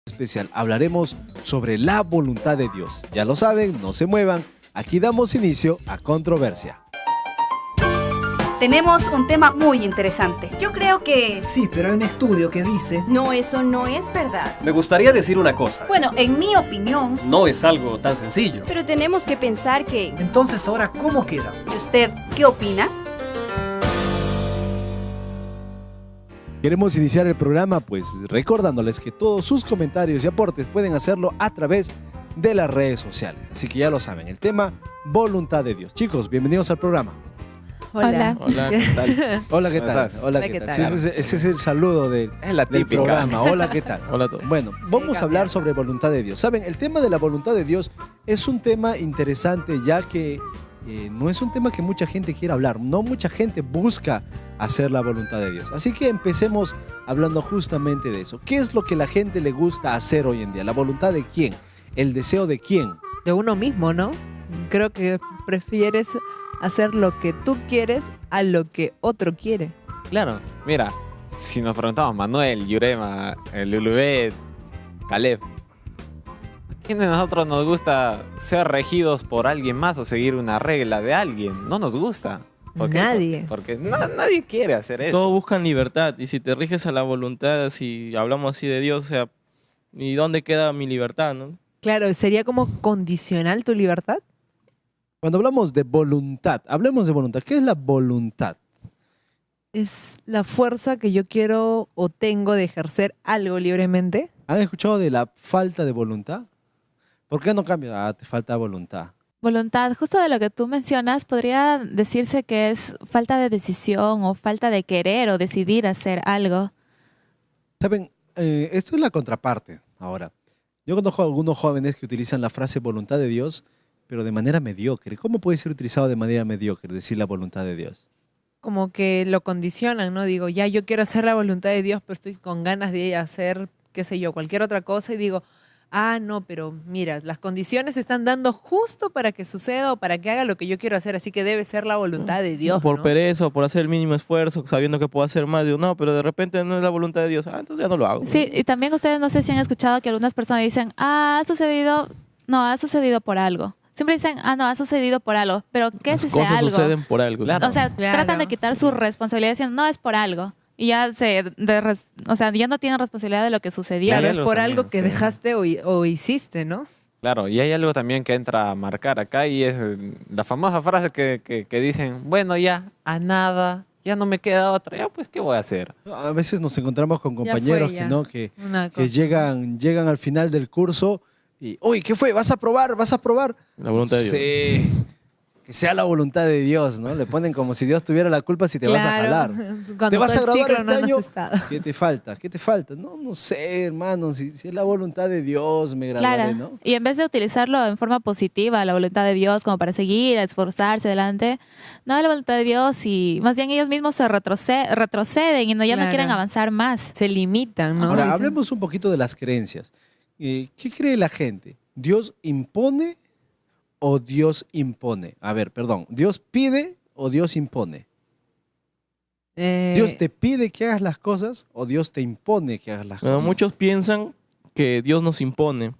especial hablaremos sobre la voluntad de Dios. Ya lo saben, no se muevan. Aquí damos inicio a Controversia. Tenemos un tema muy interesante. Yo creo que... Sí, pero hay un estudio que dice... No, eso no es verdad. Me gustaría decir una cosa. Bueno, en mi opinión... No es algo tan sencillo. Pero tenemos que pensar que... Entonces, ¿ahora cómo queda? ¿Y usted qué opina? Queremos iniciar el programa pues recordándoles que todos sus comentarios y aportes pueden hacerlo a través de las redes sociales. Así que ya lo saben, el tema voluntad de Dios. Chicos, bienvenidos al programa. Hola. Hola, ¿qué tal? Hola, ¿qué ¿Cómo tal? estás? Hola, ¿qué tal? Sí, ese es el saludo del Es del programa. Hola, ¿qué tal? Hola a todos. Bueno, vamos a hablar sobre voluntad de Dios. Saben, el tema de la voluntad de Dios es un tema interesante ya que no es un tema que mucha gente quiera hablar. No mucha gente busca hacer la voluntad de Dios. Así que empecemos hablando justamente de eso. ¿Qué es lo que la gente le gusta hacer hoy en día? ¿La voluntad de quién? ¿El deseo de quién? De uno mismo, ¿no? Creo que prefieres hacer lo que tú quieres a lo que otro quiere. Claro, mira, si nos preguntamos Manuel, Yurema, Lulubet, Caleb, ¿a quién de nosotros nos gusta ser regidos por alguien más o seguir una regla de alguien? No nos gusta. ¿Por qué? Nadie. Porque nadie quiere hacer eso. Todos buscan libertad y si te riges a la voluntad, si hablamos así de Dios, o sea, ¿y dónde queda mi libertad, no? Claro, ¿sería como condicional tu libertad? Cuando hablamos de voluntad, hablemos de voluntad. ¿Qué es la voluntad? Es la fuerza que yo quiero o tengo de ejercer algo libremente. ¿Han escuchado de la falta de voluntad? ¿Por qué no cambia? Ah, te falta voluntad. voluntad, justo de lo que tú mencionas, podría decirse que es falta de decisión o falta de querer o decidir hacer algo. Saben, esto es la contraparte. Ahora, yo conozco a algunos jóvenes que utilizan la frase voluntad de Dios, pero de manera mediocre. ¿Cómo puede ser utilizado de manera mediocre, decir la voluntad de Dios? Como que lo condicionan, ¿no? Digo, ya yo quiero hacer la voluntad de Dios, pero estoy con ganas de hacer, qué sé yo, cualquier otra cosa y digo, ah, no, pero mira, las condiciones se están dando justo para que suceda o para que haga lo que yo quiero hacer, así que debe ser la voluntad de Dios, Por ¿no? pereza o por hacer el mínimo esfuerzo, sabiendo que puedo hacer más. Digo, no, pero de repente no es la voluntad de Dios. Ah, entonces ya no lo hago. Sí, y también ustedes no sé si han escuchado que algunas personas dicen, ha sucedido por algo. Siempre dicen, no, ha sucedido por algo. Pero ¿qué es Las ese cosas algo? suceden por algo. Claro. O sea, Claro. tratan de quitar su responsabilidad diciendo, no, es por algo. Y ya ya no tienen responsabilidad de lo que sucedió. Claro, Claro, es por también, algo que sí. dejaste o hiciste, ¿no? Claro, y hay algo también que entra a marcar acá y es la famosa frase que dicen, bueno, ya, a nada, ya no me queda otra, ya pues, ¿qué voy a hacer? A veces nos encontramos con Ya fue, compañeros ya. que, ¿no? que Una que cosa. llegan al final del curso y, uy, ¿qué fue? ¿Vas a probar? ¿Vas a probar? La voluntad de Dios. Sí, que sea la voluntad de Dios, ¿no? Le ponen como si Dios tuviera la culpa si te vas a jalar. Cuando ¿Te vas a todo el graduar ciclo este no has año? estado. ¿Qué te falta? ¿Qué te falta? No sé, hermano, si es la voluntad de Dios, me graduaré, Claro. ¿no? Y en vez de utilizarlo en forma positiva, la voluntad de Dios, como para seguir, esforzarse adelante, no la voluntad de Dios y más bien ellos mismos se retroceden y ya no Claro. quieren avanzar más. Se limitan, ¿no? Ahora, Dicen, hablemos un poquito de las creencias. ¿Qué cree la gente? ¿Dios impone o Dios impone? A ver, perdón, ¿Dios pide o Dios impone? ¿Dios te pide que hagas las cosas o Dios te impone que hagas las Bueno, cosas? muchos piensan que Dios nos impone.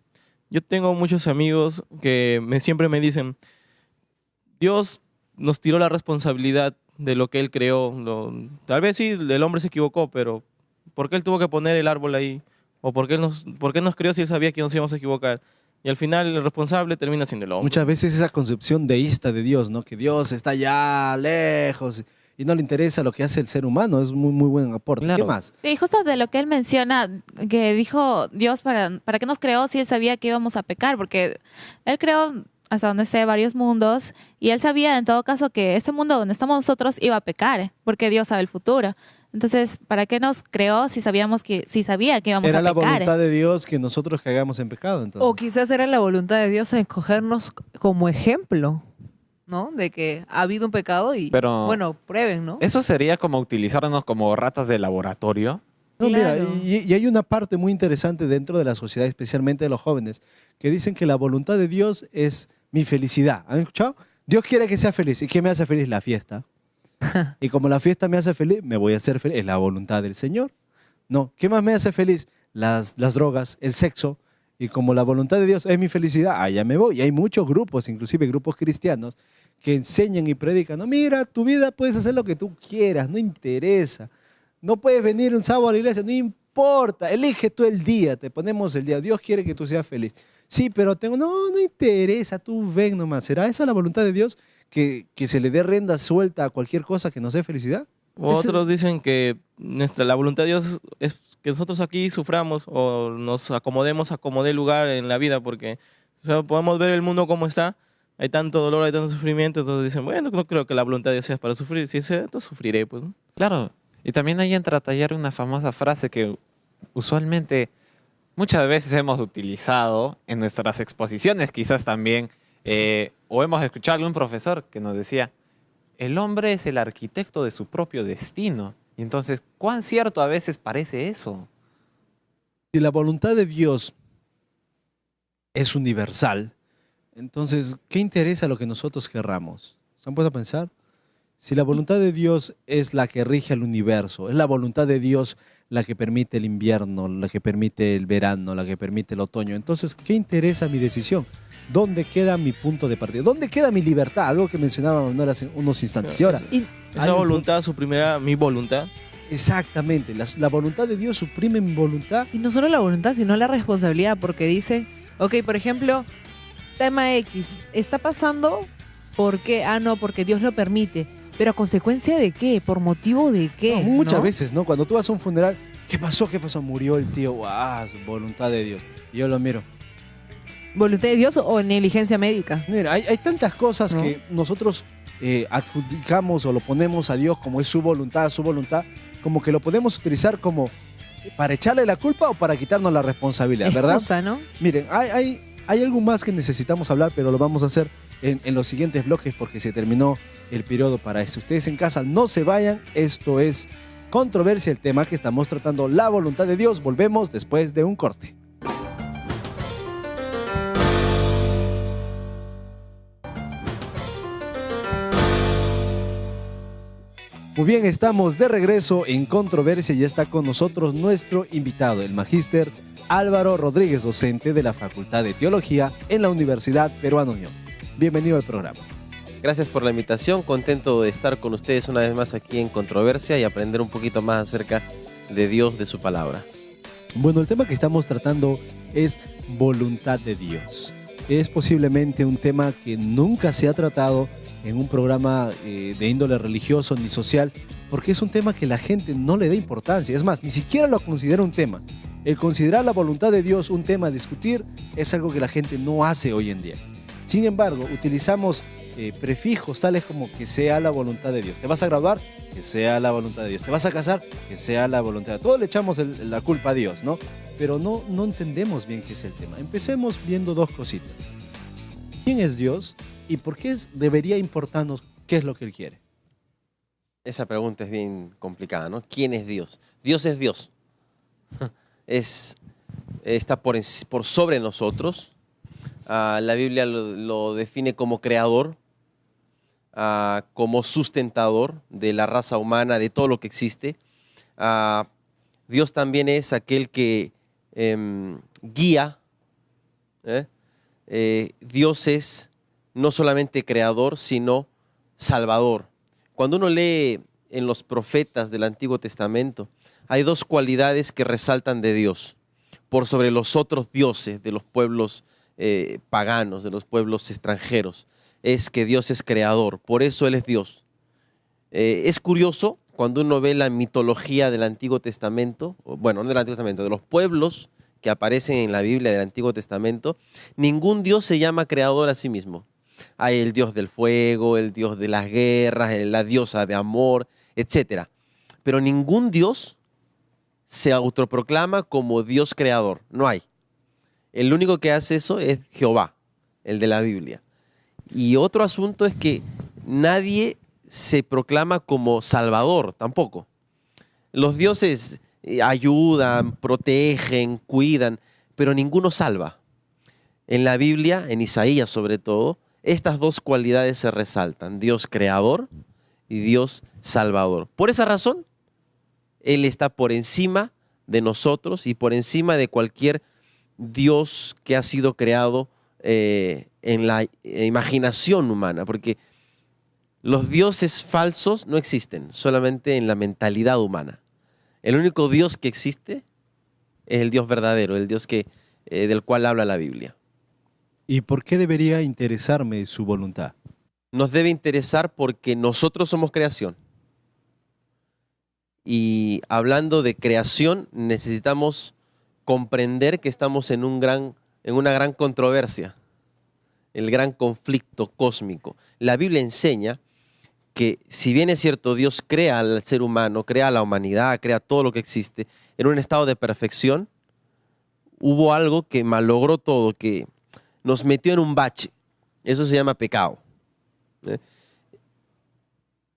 Yo tengo muchos amigos que siempre me dicen, Dios nos tiró la responsabilidad de lo que Él creó. Tal vez sí, el hombre se equivocó, pero ¿por qué Él tuvo que poner el árbol ahí? ¿O por qué nos creó si Él sabía que nos íbamos a equivocar? Y al final el responsable termina siendo el hombre. Muchas veces esa concepción deísta de Dios, ¿no? Que Dios está allá lejos y no le interesa lo que hace el ser humano. Es muy, muy buen aporte. Claro. ¿Qué más? Sí, justo de lo que él menciona, que dijo Dios para qué nos creó si él sabía que íbamos a pecar, porque él creó, hasta donde sé, varios mundos, y él sabía en todo caso que ese mundo donde estamos nosotros iba a pecar, porque Dios sabe el futuro. Entonces, ¿para qué nos creó si sabía que íbamos Era a la pecar? voluntad de Dios que nosotros caigamos en pecado. Entonces. O quizás era la voluntad de Dios en escogernos como ejemplo, ¿no? De que ha habido un pecado y, Pero- bueno, prueben, ¿no? Eso sería como utilizarnos como ratas de laboratorio. No, mira, Claro. y hay una parte muy interesante dentro de la sociedad, especialmente de los jóvenes, que dicen que la voluntad de Dios es mi felicidad. ¿Han escuchado? Dios quiere que sea feliz. ¿Y qué me hace feliz? La fiesta. Y como la fiesta me hace feliz, me voy a hacer feliz. Es la voluntad del Señor. No, ¿qué más me hace feliz? las drogas, el sexo, y como la voluntad de Dios es mi felicidad, allá me voy. Y hay muchos grupos, inclusive grupos cristianos, que enseñan y predican, no, mira, tu vida puedes hacer lo que tú quieras, no interesa. No puedes venir un sábado a la iglesia, no importa, elige tú el día, te ponemos el día, Dios quiere que tú seas feliz. Sí, pero no interesa, tú ven nomás. ¿Será esa la voluntad de Dios? Que se le dé rienda suelta a cualquier cosa que nos dé felicidad. Otros dicen que la voluntad de Dios es que nosotros aquí suframos o nos acomodemos a como dé lugar en la vida, porque o sea, podemos ver el mundo como está, hay tanto dolor, hay tanto sufrimiento, entonces dicen, bueno, no creo que la voluntad de Dios sea para sufrir, si es esto, sufriré, pues, ¿no? Claro, y también ahí entra a tallar una famosa frase que usualmente muchas veces hemos utilizado en nuestras exposiciones, quizás también, o hemos escuchado a algún profesor que nos decía, el hombre es el arquitecto de su propio destino. Y entonces, ¿cuán cierto a veces parece eso? Si la voluntad de Dios es universal, entonces, ¿qué interesa lo que nosotros querramos? ¿Se han puesto a pensar? Si la voluntad de Dios es la que rige el universo, es la voluntad de Dios la que permite el invierno, la que permite el verano, la que permite el otoño, entonces, ¿qué interesa mi decisión? ¿Dónde queda mi punto de partida? ¿Dónde queda mi libertad? Algo que mencionaba Manuel hace unos instantes. Y ahora, esa voluntad suprimirá mi voluntad. Exactamente, la voluntad de Dios suprime mi voluntad. Y no solo la voluntad, sino la responsabilidad, porque dicen, ok, por ejemplo, tema X, está pasando, ¿por qué? Ah, no, porque Dios lo permite. ¿Pero a consecuencia de qué? ¿Por motivo de qué? No, muchas ¿no? veces, ¿no? Cuando tú vas a un funeral, ¿qué pasó? ¿Qué pasó? Murió el tío. ¡Ah! Voluntad de Dios. Y yo lo miro. ¿Voluntad de Dios o negligencia médica? Mira, hay tantas cosas ¿No? que nosotros adjudicamos o lo ponemos a Dios como es su voluntad, como que lo podemos utilizar como para echarle la culpa o para quitarnos la responsabilidad, ¿verdad? Excusa, ¿no? Miren, hay algo más que necesitamos hablar, pero lo vamos a hacer en los siguientes bloques porque se terminó el periodo para eso. Ustedes en casa no se vayan, esto es Controversia, el tema que estamos tratando, la voluntad de Dios. Volvemos después de un corte. Muy bien, estamos de regreso en Controversia y ya está con nosotros nuestro invitado, el magíster Álvaro Rodríguez, docente de la Facultad de Teología en la Universidad Peruana Unión. Bienvenido al programa. Gracias por la invitación, contento de estar con ustedes una vez más aquí en Controversia y aprender un poquito más acerca de Dios, de su palabra. Bueno, el tema que estamos tratando es voluntad de Dios. Es posiblemente un tema que nunca se ha tratado en un programa de índole religioso ni social, porque es un tema que la gente no le da importancia. Es más, ni siquiera lo considera un tema. El considerar la voluntad de Dios un tema a discutir es algo que la gente no hace hoy en día. Sin embargo, utilizamos prefijos tales como que sea la voluntad de Dios. ¿Te vas a graduar? Que sea la voluntad de Dios. ¿Te vas a casar? Que sea la voluntad de Dios. Todos le echamos la culpa a Dios, ¿no? Pero no entendemos bien qué es el tema. Empecemos viendo dos cositas. ¿Quién es Dios? ¿Y por qué debería importarnos qué es lo que Él quiere? Esa pregunta es bien complicada, ¿no? ¿Quién es Dios? Dios es Dios. Está por sobre nosotros. La Biblia lo define como creador, como sustentador de la raza humana, de todo lo que existe. Dios también es aquel que guía. Dios es no solamente creador, sino salvador. Cuando uno lee en los profetas del Antiguo Testamento, hay dos cualidades que resaltan de Dios por sobre los otros dioses de los pueblos paganos, de los pueblos extranjeros. Es que Dios es creador, por eso Él es Dios. Es curioso cuando uno ve la mitología del Antiguo Testamento, bueno, no del Antiguo Testamento, de los pueblos que aparecen en la Biblia del Antiguo Testamento, ningún Dios se llama creador a sí mismo. Hay el Dios del fuego, el Dios de las guerras, la diosa de amor, etc. Pero ningún Dios se autoproclama como Dios creador, no hay. El único que hace eso es Jehová, el de la Biblia. Y otro asunto es que nadie se proclama como Salvador tampoco. Los dioses ayudan, protegen, cuidan, pero ninguno salva. En la Biblia, en Isaías sobre todo, estas dos cualidades se resaltan, Dios creador y Dios salvador. Por esa razón, Él está por encima de nosotros y por encima de cualquier Dios que ha sido creado en la imaginación humana, porque los dioses falsos no existen, solamente en la mentalidad humana. El único Dios que existe es el Dios verdadero, el Dios del cual habla la Biblia. ¿Y por qué debería interesarme su voluntad? Nos debe interesar porque nosotros somos creación. Y hablando de creación, necesitamos comprender que estamos en una gran controversia, el gran conflicto cósmico. La Biblia enseña que si bien es cierto, Dios crea al ser humano, crea a la humanidad, crea todo lo que existe, en un estado de perfección, hubo algo que malogró todo, que nos metió en un bache. Eso se llama pecado.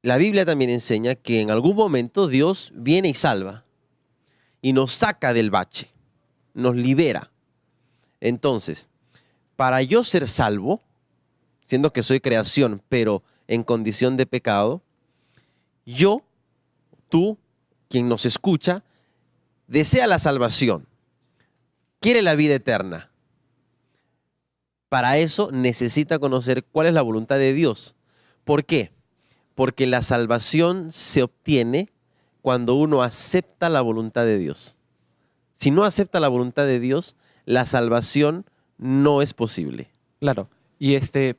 La Biblia también enseña que en algún momento Dios viene y salva y nos saca del bache, nos libera. Entonces, para yo ser salvo, siendo que soy creación, pero en condición de pecado, yo, tú, quien nos escucha, desea la salvación, quiere la vida eterna. Para eso necesita conocer cuál es la voluntad de Dios. ¿Por qué? Porque la salvación se obtiene cuando uno acepta la voluntad de Dios. Si no acepta la voluntad de Dios, la salvación no es posible. Claro.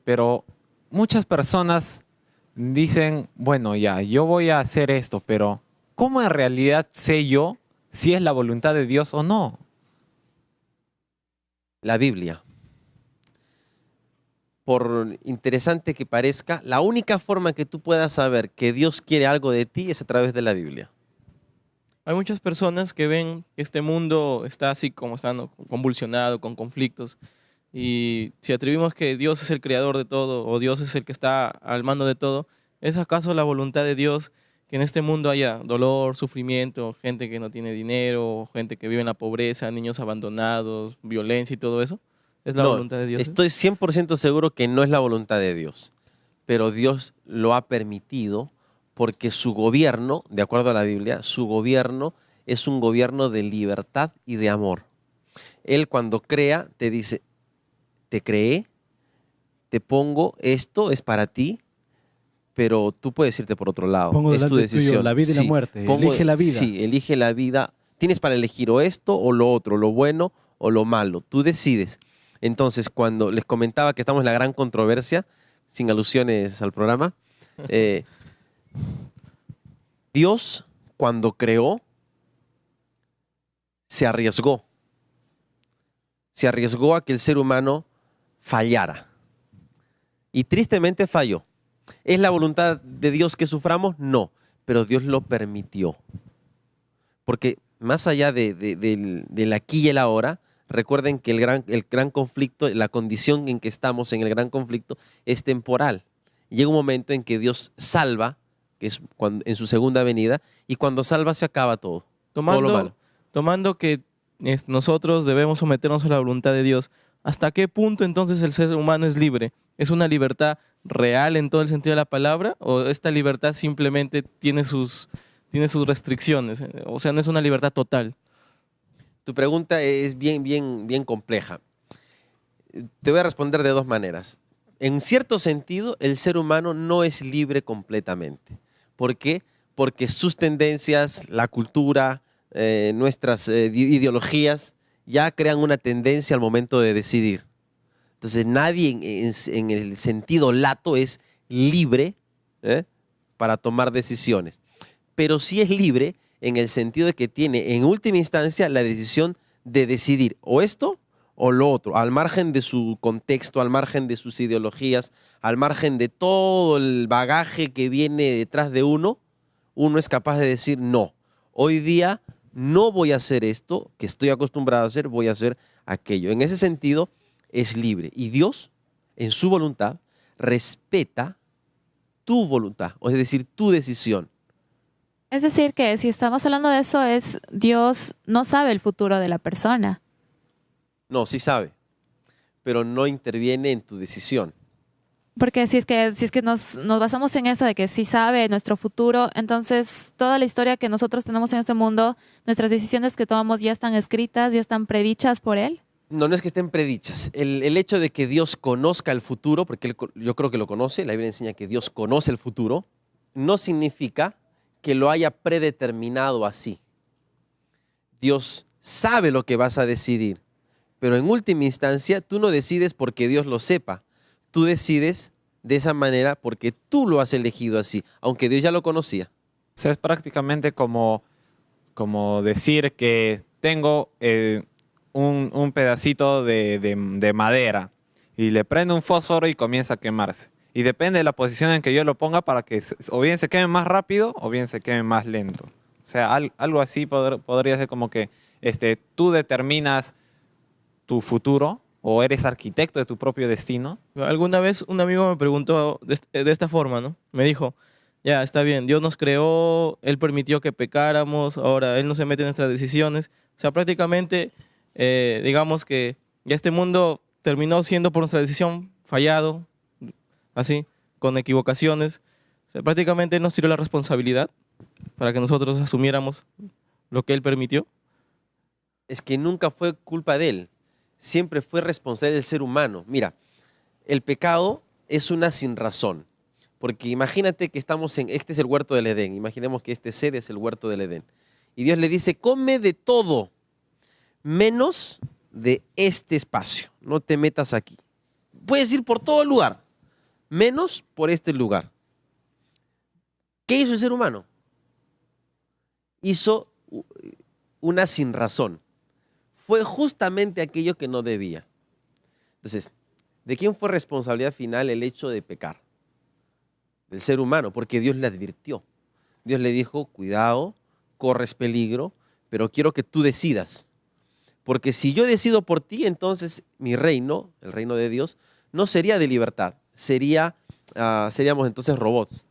Pero muchas personas dicen, bueno, ya, yo voy a hacer esto, pero ¿cómo en realidad sé yo si es la voluntad de Dios o no? La Biblia. Por interesante que parezca, la única forma que tú puedas saber que Dios quiere algo de ti es a través de la Biblia. Hay muchas personas que ven que este mundo está así como está, ¿no? Convulsionado, con conflictos. Y si atribuimos que Dios es el creador de todo o Dios es el que está al mando de todo, ¿es acaso la voluntad de Dios que en este mundo haya dolor, sufrimiento, gente que no tiene dinero, gente que vive en la pobreza, niños abandonados, violencia y todo eso? ¿Es la voluntad de Dios? Estoy 100% seguro que no es la voluntad de Dios, pero Dios lo ha permitido porque su gobierno, de acuerdo a la Biblia, su gobierno es un gobierno de libertad y de amor. Él cuando crea te dice, te creé, te pongo, esto es para ti, pero tú puedes irte por otro lado. Pongo es tu delante decisión. tuyo la vida y la muerte. Elige la vida. Sí, elige la vida. Tienes para elegir o esto o lo otro, lo bueno o lo malo. Tú decides. Entonces, cuando les comentaba que estamos en la gran controversia, sin alusiones al programa, Dios, cuando creó, se arriesgó. Se arriesgó a que el ser humano fallara. Y tristemente falló. ¿Es la voluntad de Dios que suframos? No, pero Dios lo permitió. Porque más allá del aquí y el ahora, recuerden que el gran conflicto, la condición en que estamos en el gran conflicto es temporal. Llega un momento en que Dios salva, que es en su segunda venida, y cuando salva se acaba todo. Todo lo malo. Tomando que nosotros debemos someternos a la voluntad de Dios, ¿hasta qué punto entonces el ser humano es libre? ¿Es una libertad real en todo el sentido de la palabra? ¿O esta libertad simplemente tiene sus restricciones? O sea, no es una libertad total. Tu pregunta es bien compleja. Te voy a responder de dos maneras. En cierto sentido, el ser humano no es libre completamente. ¿Por qué? Porque sus tendencias, la cultura, nuestras ideologías ya crean una tendencia al momento de decidir. Entonces nadie en el sentido lato es libre para tomar decisiones. Pero sí es libre en el sentido de que tiene en última instancia la decisión de decidir o esto o lo otro, al margen de su contexto, al margen de sus ideologías, al margen de todo el bagaje que viene detrás de uno es capaz de decir no. Hoy día no voy a hacer esto que estoy acostumbrado a hacer, voy a hacer aquello. En ese sentido es libre y Dios en su voluntad respeta tu voluntad, es decir, tu decisión. Es decir, que si estamos hablando de eso, Dios no sabe el futuro de la persona. No, sí sabe, pero no interviene en tu decisión. Porque si es que nos basamos en eso de que sí sabe nuestro futuro, entonces toda la historia que nosotros tenemos en este mundo, nuestras decisiones que tomamos ya están escritas, ya están predichas por Él. No, no es que estén predichas. El hecho de que Dios conozca el futuro, porque yo creo que lo conoce, la Biblia enseña que Dios conoce el futuro, no significa que lo haya predeterminado así. Dios sabe lo que vas a decidir, pero en última instancia tú no decides porque Dios lo sepa. Tú decides de esa manera porque tú lo has elegido así, aunque Dios ya lo conocía. O sea, es prácticamente como decir que tengo un pedacito de madera y le prendo un fósforo y comienza a quemarse. Y depende de la posición en que yo lo ponga para que o bien se queme más rápido o bien se queme más lento. O sea, algo así podría ser como que tú determinas tu futuro o eres arquitecto de tu propio destino. Alguna vez un amigo me preguntó de esta forma, ¿no? Me dijo, ya, está bien, Dios nos creó, Él permitió que pecáramos, ahora Él no se mete en nuestras decisiones. O sea, prácticamente, digamos que ya este mundo terminó siendo por nuestra decisión fallado, así, con equivocaciones. O sea, prácticamente Él nos tiró la responsabilidad para que nosotros asumiéramos lo que Él permitió. Es que nunca fue culpa de Él. Siempre fue responsable del ser humano. Mira, el pecado es una sin razón. Porque imagínate que este es el huerto del Edén. Imaginemos que este sede es el huerto del Edén. Y Dios le dice, come de todo, menos de este espacio. No te metas aquí. Puedes ir por todo el lugar, menos por este lugar. ¿Qué hizo el ser humano? Hizo una sin razón. Fue justamente aquello que no debía. Entonces, ¿de quién fue responsabilidad final el hecho de pecar? Del ser humano, porque Dios le advirtió. Dios le dijo, cuidado, corres peligro, pero quiero que tú decidas. Porque si yo decido por ti, entonces mi reino, el reino de Dios, no sería de libertad, seríamos entonces robots.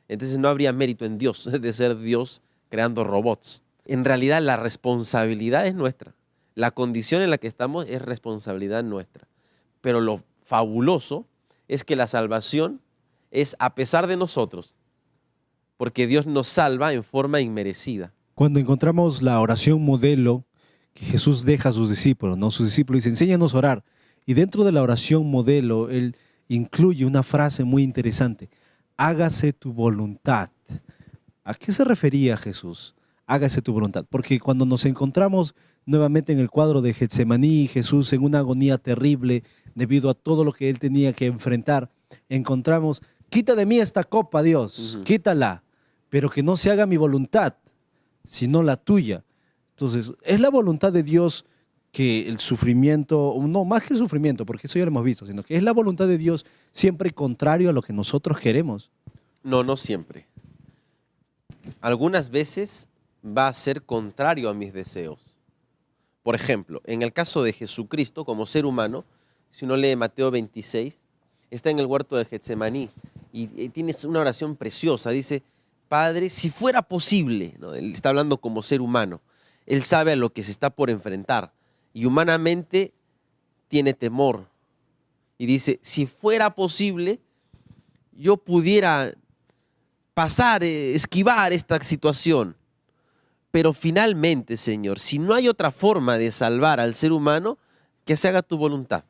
Entonces no habría mérito en Dios de ser Dios creando robots. En realidad la responsabilidad es nuestra. La condición en la que estamos es responsabilidad nuestra. Pero lo fabuloso es que la salvación es a pesar de nosotros, porque Dios nos salva en forma inmerecida. Cuando encontramos la oración modelo que Jesús deja a sus discípulos, ¿no? Sus discípulos dicen, enséñanos a orar. Y dentro de la oración modelo, Él incluye una frase muy interesante, hágase tu voluntad. ¿A qué se refería Jesús? Hágase tu voluntad. Porque cuando nos encontramos nuevamente en el cuadro de Getsemaní, Jesús en una agonía terrible debido a todo lo que Él tenía que enfrentar, encontramos, quita de mí esta copa, Dios, quítala, pero que no se haga mi voluntad, sino la tuya. Entonces, es la voluntad de Dios que el sufrimiento, no, más que el sufrimiento, porque eso ya lo hemos visto, sino que es la voluntad de Dios siempre contrario a lo que nosotros queremos. No, no siempre. Algunas veces va a ser contrario a mis deseos. Por ejemplo, en el caso de Jesucristo, como ser humano, si uno lee Mateo 26, está en el huerto de Getsemaní y tiene una oración preciosa. Dice, Padre, si fuera posible, ¿no? Él está hablando como ser humano. Él sabe a lo que se está por enfrentar y humanamente tiene temor. Y dice, si fuera posible, yo pudiera pasar, esquivar esta situación. Pero finalmente, Señor, si no hay otra forma de salvar al ser humano, que se haga tu voluntad.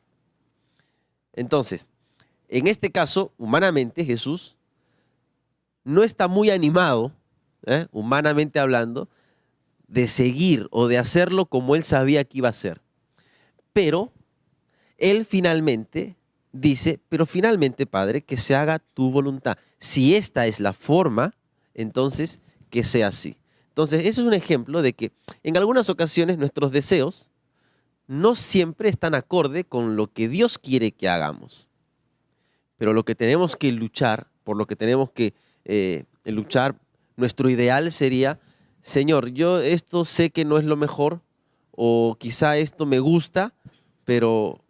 Entonces, en este caso, humanamente, Jesús no está muy animado, humanamente hablando, de seguir o de hacerlo como Él sabía que iba a hacer. Pero Él finalmente dice, pero finalmente, Padre, que se haga tu voluntad. Si esta es la forma, entonces que sea así. Entonces, eso es un ejemplo de que en algunas ocasiones nuestros deseos no siempre están acorde con lo que Dios quiere que hagamos. Pero lo que tenemos que luchar, por lo que tenemos que luchar, nuestro ideal sería, Señor, yo esto sé que no es lo mejor, o quizá esto me gusta, pero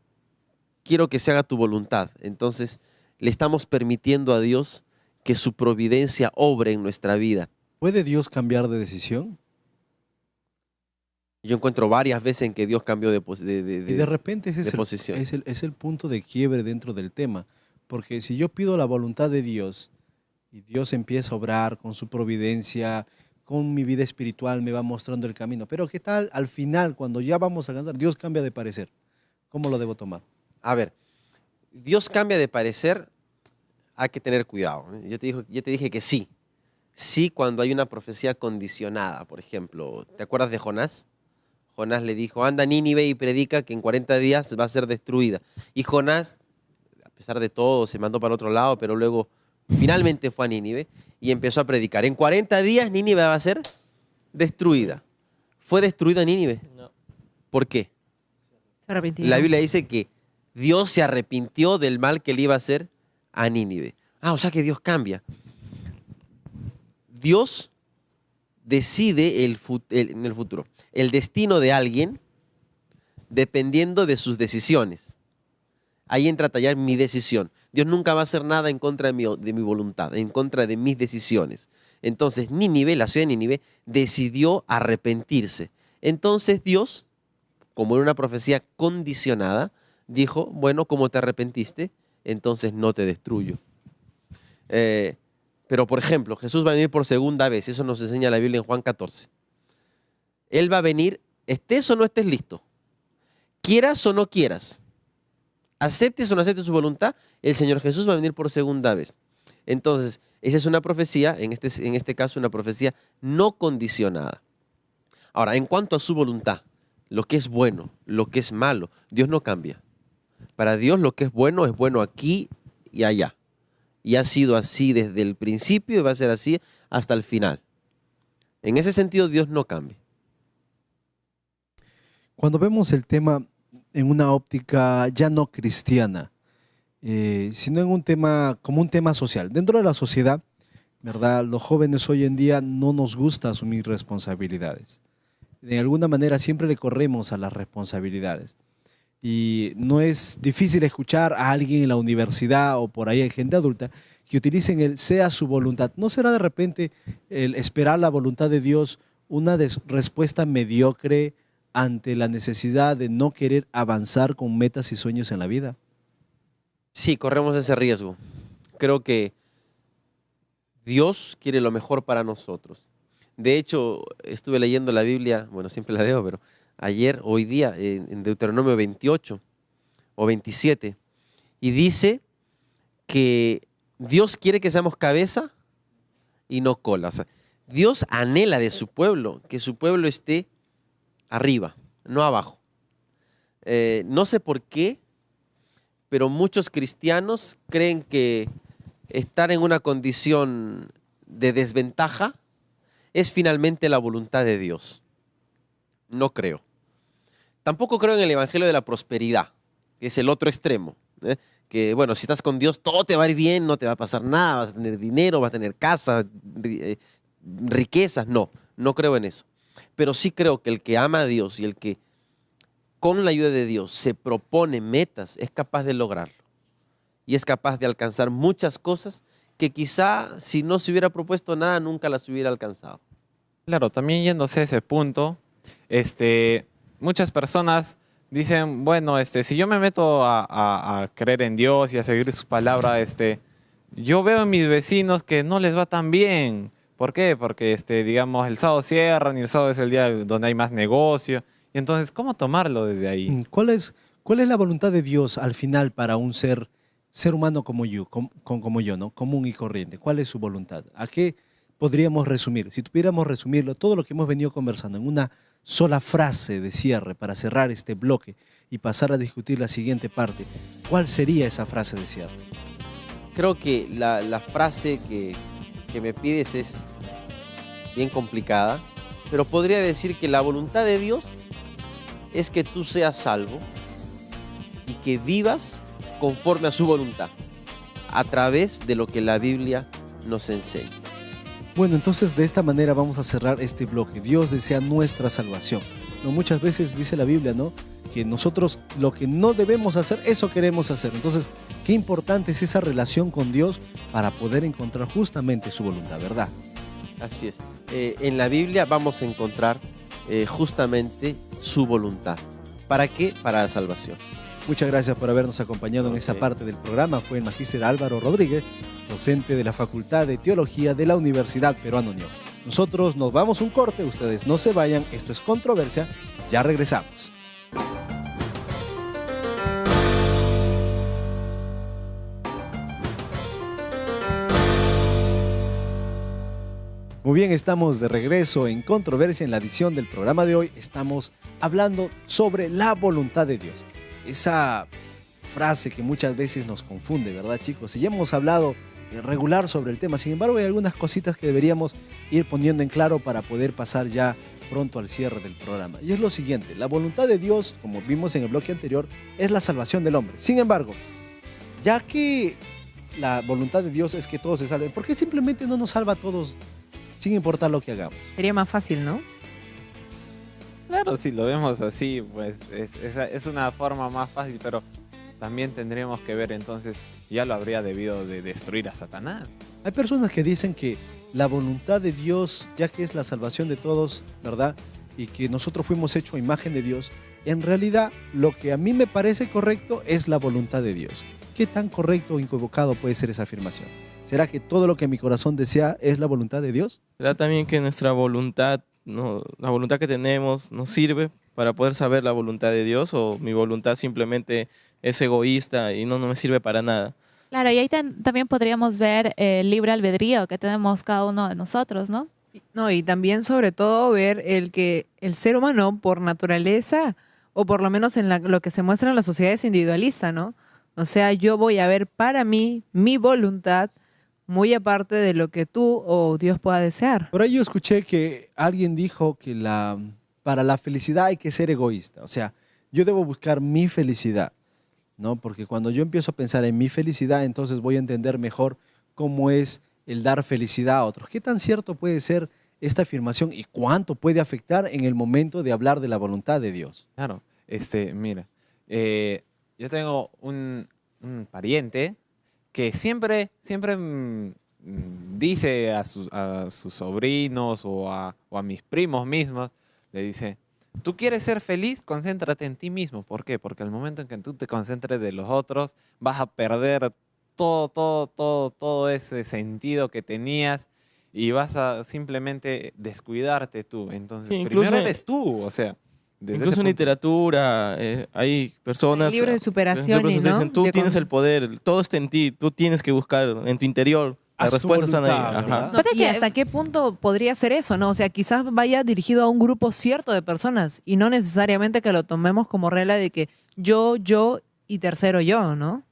quiero que se haga tu voluntad. Entonces, le estamos permitiendo a Dios que su providencia obre en nuestra vida. ¿Puede Dios cambiar de decisión? Yo encuentro varias veces en que Dios cambió de Y de repente ese posición. es el punto de quiebre dentro del tema, Porque si yo pido la voluntad de Dios y Dios empieza a obrar con su providencia, con mi vida espiritual me va mostrando el camino. Pero ¿qué tal al final, cuando ya vamos a alcanzar, Dios cambia de parecer? ¿Cómo lo debo tomar? A ver, Dios cambia de parecer, hay que tener cuidado. Yo te dije que sí. Sí, cuando hay una profecía condicionada. Por ejemplo, ¿te acuerdas de Jonás? Jonás le dijo, anda a Nínive y predica que en 40 días va a ser destruida. Y Jonás, a pesar de todo, se mandó para otro lado, pero luego finalmente fue a Nínive y empezó a predicar. En 40 días Nínive va a ser destruida. ¿Fue destruida Nínive? No. ¿Por qué? Se arrepintió. La Biblia dice que Dios se arrepintió del mal que le iba a hacer a Nínive. O sea que Dios cambia. Dios decide en el futuro el destino de alguien dependiendo de sus decisiones. Ahí entra a tallar mi decisión. Dios nunca va a hacer nada en contra de mi voluntad, en contra de mis decisiones. Entonces Nínive, la ciudad de Nínive, decidió arrepentirse. Entonces Dios, como en una profecía condicionada, dijo, bueno, como te arrepentiste, entonces no te destruyo. Pero, por ejemplo, Jesús va a venir por segunda vez. Eso nos enseña la Biblia en Juan 14. Él va a venir, estés o no estés listo. Quieras o no quieras. Aceptes o no aceptes su voluntad, el Señor Jesús va a venir por segunda vez. Entonces, esa es una profecía, en este caso una profecía no condicionada. Ahora, en cuanto a su voluntad, lo que es bueno, lo que es malo, Dios no cambia. Para Dios lo que es bueno aquí y allá. Y ha sido así desde el principio y va a ser así hasta el final. En ese sentido, Dios no cambia. Cuando vemos el tema en una óptica ya no cristiana, sino en un tema como un tema social. Dentro de la sociedad, ¿verdad? Los jóvenes hoy en día no nos gusta asumir responsabilidades. De alguna manera siempre le corremos a las responsabilidades. Y no es difícil escuchar a alguien en la universidad o por ahí en gente adulta que utilicen el sea su voluntad. ¿No será de repente el esperar la voluntad de Dios una respuesta mediocre ante la necesidad de no querer avanzar con metas y sueños en la vida? Sí, corremos ese riesgo. Creo que Dios quiere lo mejor para nosotros. De hecho, estuve leyendo la Biblia, bueno, siempre la leo, pero hoy día, en Deuteronomio 28 o 27, y dice que Dios quiere que seamos cabeza y no cola. O sea, Dios anhela de su pueblo que su pueblo esté arriba, no abajo. No sé por qué, pero muchos cristianos creen que estar en una condición de desventaja es finalmente la voluntad de Dios. No creo. Tampoco creo en el evangelio de la prosperidad, que es el otro extremo. Que, bueno, si estás con Dios, todo te va a ir bien, no te va a pasar nada, vas a tener dinero, vas a tener casa, riquezas. No, no creo en eso. Pero sí creo que el que ama a Dios y el que con la ayuda de Dios se propone metas, es capaz de lograrlo. Y es capaz de alcanzar muchas cosas que quizá si no se hubiera propuesto nada, nunca las hubiera alcanzado. Claro, también yéndose a ese punto, muchas personas dicen, bueno, si yo me meto a creer en Dios y a seguir su palabra, yo veo en mis vecinos que no les va tan bien. ¿Por qué? Porque, digamos, el sábado cierran y el sábado es el día donde hay más negocio. Y entonces, ¿cómo tomarlo desde ahí? ¿Cuál es la voluntad de Dios al final para un ser humano como yo, ¿no? Común y corriente? ¿Cuál es su voluntad? ¿A qué podríamos resumir? Si tuviéramos resumirlo, todo lo que hemos venido conversando en una sola frase de cierre para cerrar este bloque y pasar a discutir la siguiente parte, ¿cuál sería esa frase de cierre? Creo que la frase que me pides es bien complicada, pero podría decir que la voluntad de Dios es que tú seas salvo y que vivas conforme a su voluntad, a través de lo que la Biblia nos enseña. Bueno, entonces de esta manera vamos a cerrar este bloque. Dios desea nuestra salvación. No, muchas veces dice la Biblia, ¿no?, que nosotros lo que no debemos hacer, eso queremos hacer. Entonces, qué importante es esa relación con Dios para poder encontrar justamente su voluntad, ¿verdad? Así es. En la Biblia vamos a encontrar justamente su voluntad. ¿Para qué? Para la salvación. Muchas gracias por habernos acompañado en esta Ok. parte del programa. Fue el magíster Álvaro Rodríguez, docente de la Facultad de Teología de la Universidad Peruana Unión. Nosotros nos vamos un corte, ustedes no se vayan, esto es Controversia, ya regresamos. Muy bien, estamos de regreso en Controversia. En la edición del programa de hoy estamos hablando sobre la voluntad de Dios. Esa frase que muchas veces nos confunde, ¿verdad, chicos? Y ya hemos hablado regular sobre el tema. Sin embargo, hay algunas cositas que deberíamos ir poniendo en claro para poder pasar ya pronto al cierre del programa. Y es lo siguiente, la voluntad de Dios, como vimos en el bloque anterior, es la salvación del hombre. Sin embargo, ya que la voluntad de Dios es que todos se salven, ¿por qué simplemente no nos salva a todos sin importar lo que hagamos? Sería más fácil, ¿no? Claro, si lo vemos así, pues es una forma más fácil, pero también tendríamos que ver entonces, ya lo habría debido de destruir a Satanás. Hay personas que dicen que la voluntad de Dios, ya que es la salvación de todos, ¿verdad? Y que nosotros fuimos hechos a imagen de Dios, en realidad lo que a mí me parece correcto es la voluntad de Dios. ¿Qué tan correcto o equivocado puede ser esa afirmación? ¿Será que todo lo que mi corazón desea es la voluntad de Dios? ¿Será también que nuestra voluntad, no, la voluntad que tenemos, nos sirve para poder saber la voluntad de Dios, o mi voluntad simplemente es egoísta y no me sirve para nada? Claro, y ahí también podríamos ver el libre albedrío que tenemos cada uno de nosotros, ¿no? No, y también sobre todo ver el que el ser humano por naturaleza, o por lo menos en lo que se muestra en la sociedad, es individualista, ¿no? O sea, yo voy a ver para mí mi voluntad muy aparte de lo que tú o Dios pueda desear. Por ahí yo escuché que alguien dijo que para la felicidad hay que ser egoísta. O sea, yo debo buscar mi felicidad, ¿no? Porque cuando yo empiezo a pensar en mi felicidad, entonces voy a entender mejor cómo es el dar felicidad a otros. ¿Qué tan cierto puede ser esta afirmación y cuánto puede afectar en el momento de hablar de la voluntad de Dios? Claro, mira, yo tengo un pariente que siempre dice a sus sobrinos o a mis primos mismos, le dice, tú quieres ser feliz, concéntrate en ti mismo. ¿Por qué? Porque al momento en que tú te concentres de los otros, vas a perder todo ese sentido que tenías y vas a simplemente descuidarte tú. Entonces, Sí, incluso- primero eres tú, o sea. desde Incluso ese en punto- literatura hay personas... Hay libros de superación que y, ¿no? dicen, tú De tienes con- el poder, todo está en ti, tú tienes que buscar en tu interior. Las Haz tu respuestas están ahí. voluntad, Ajá. ¿verdad? No, Puede ¿y que- hasta qué punto podría ser eso, no? O sea, quizás vaya dirigido a un grupo cierto de personas y no necesariamente que lo tomemos como regla de que yo y tercero yo, ¿no?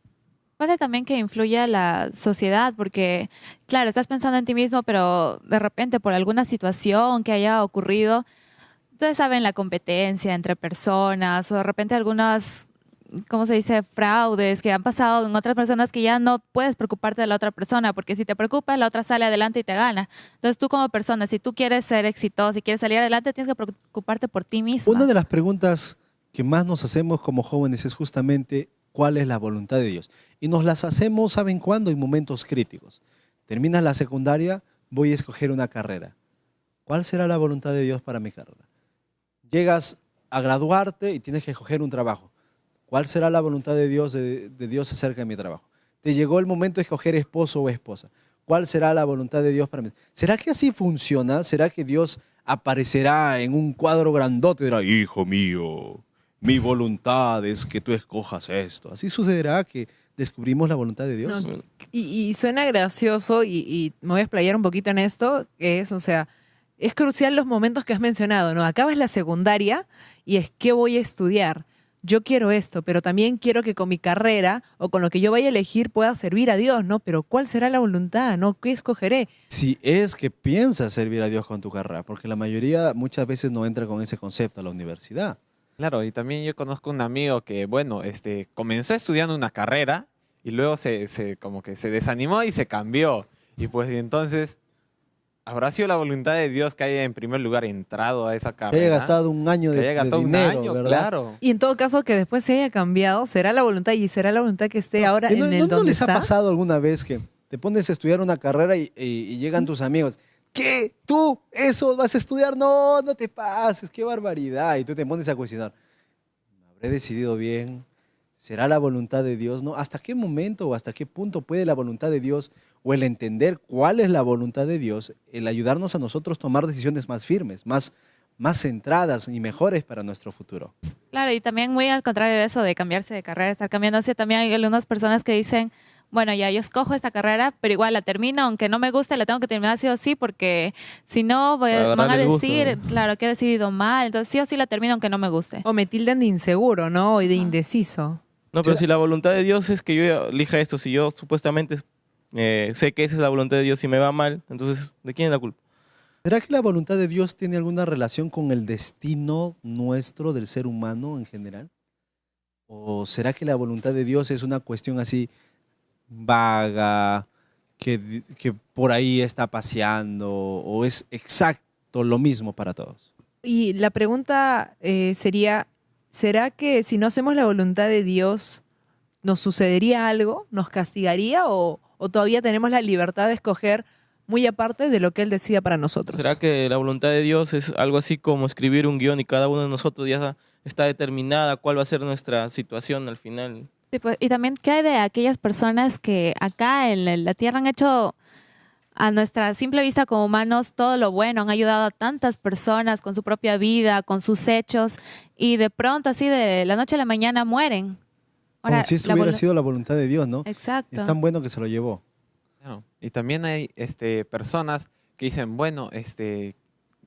Puede también que influya la sociedad, porque, claro, estás pensando en ti mismo, pero de repente por alguna situación que haya ocurrido, ustedes saben la competencia entre personas, o de repente algunas, ¿cómo se dice?, fraudes que han pasado en otras personas, que ya no puedes preocuparte de la otra persona, porque si te preocupas, la otra sale adelante y te gana. Entonces tú como persona, si tú quieres ser exitoso, si quieres salir adelante, tienes que preocuparte por ti misma. Una de las preguntas que más nos hacemos como jóvenes es justamente cuál es la voluntad de Dios. Y nos las hacemos, ¿saben cuándo? En momentos críticos. Terminas la secundaria, voy a escoger una carrera. ¿Cuál será la voluntad de Dios para mi carrera? Llegas a graduarte y tienes que escoger un trabajo. ¿Cuál será la voluntad de Dios acerca de mi trabajo? Te llegó el momento de escoger esposo o esposa. ¿Cuál será la voluntad de Dios para mí? ¿Será que así funciona? ¿Será que Dios aparecerá en un cuadro grandote y dirá, hijo mío, mi voluntad es que tú escojas esto? ¿Así sucederá que descubrimos la voluntad de Dios? No, y suena gracioso y me voy a explayar un poquito en esto, que es, o sea, es crucial los momentos que has mencionado, ¿no? Acabas la secundaria y es ¿qué voy a estudiar? Yo quiero esto, pero también quiero que con mi carrera o con lo que yo vaya a elegir pueda servir a Dios, ¿no? Pero ¿cuál será la voluntad? ¿No? ¿Qué escogeré? Si es que piensas servir a Dios con tu carrera, porque la mayoría muchas veces no entra con ese concepto a la universidad. Claro, y también yo conozco un amigo que, bueno, comenzó estudiando una carrera y luego como que se desanimó y se cambió. Y pues y entonces, ¿habrá sido la voluntad de Dios que haya en primer lugar entrado a esa Que carrera? haya gastado un año Que de, haya de gastado dinero, un año, ¿verdad? claro. Y en todo caso que después se haya cambiado, será la voluntad y será la voluntad que esté ahora ¿Y no, en el no donde les ha está. pasado alguna vez que te pones a estudiar una carrera y llegan tus amigos? ¿Qué? ¿Tú eso vas a estudiar? No, no te pases, qué barbaridad. Y tú te pones a cuestionar. ¿Habré decidido bien? ¿Será la voluntad de Dios? ¿No? ¿Hasta qué momento o hasta qué punto puede la voluntad de Dios o el entender cuál es la voluntad de Dios, el ayudarnos a nosotros a tomar decisiones más firmes, más centradas y mejores para nuestro futuro? Claro, y también muy al contrario de eso de cambiarse de carrera, estar cambiándose, también hay algunas personas que dicen, bueno, ya yo escojo esta carrera, pero igual la termino, aunque no me guste, la tengo que terminar sí o sí, porque si no Para van a agarrarle el gusto, decir, ¿no? claro, que he decidido mal, entonces sí o sí la termino aunque no me guste. O me tildan de inseguro, ¿no? Y de indeciso. No, pero si la voluntad de Dios es que yo elija esto, si yo supuestamente sé que esa es la voluntad de Dios y me va mal, entonces, ¿de quién es la culpa? ¿Será que la voluntad de Dios tiene alguna relación con el destino nuestro del ser humano en general? ¿O será que la voluntad de Dios es una cuestión así vaga, que por ahí está paseando, o es exacto lo mismo para todos? Y la pregunta sería, ¿será que si no hacemos la voluntad de Dios, nos sucedería algo? ¿Nos castigaría? ¿O todavía tenemos la libertad de escoger muy aparte de lo que Él decida para nosotros? ¿Será que la voluntad de Dios es algo así como escribir un guión y cada uno de nosotros ya está determinada cuál va a ser nuestra situación al final? Sí, pues, y también, ¿qué hay de aquellas personas que acá en la Tierra han hecho a nuestra simple vista como humanos todo lo bueno, han ayudado a tantas personas con su propia vida, con sus hechos, y de pronto así de la noche a la mañana mueren? Como si esto la hubiera volu- sido la voluntad de Dios, ¿no? Exacto. Es tan bueno que se lo llevó. Claro. Y también hay personas que dicen, bueno,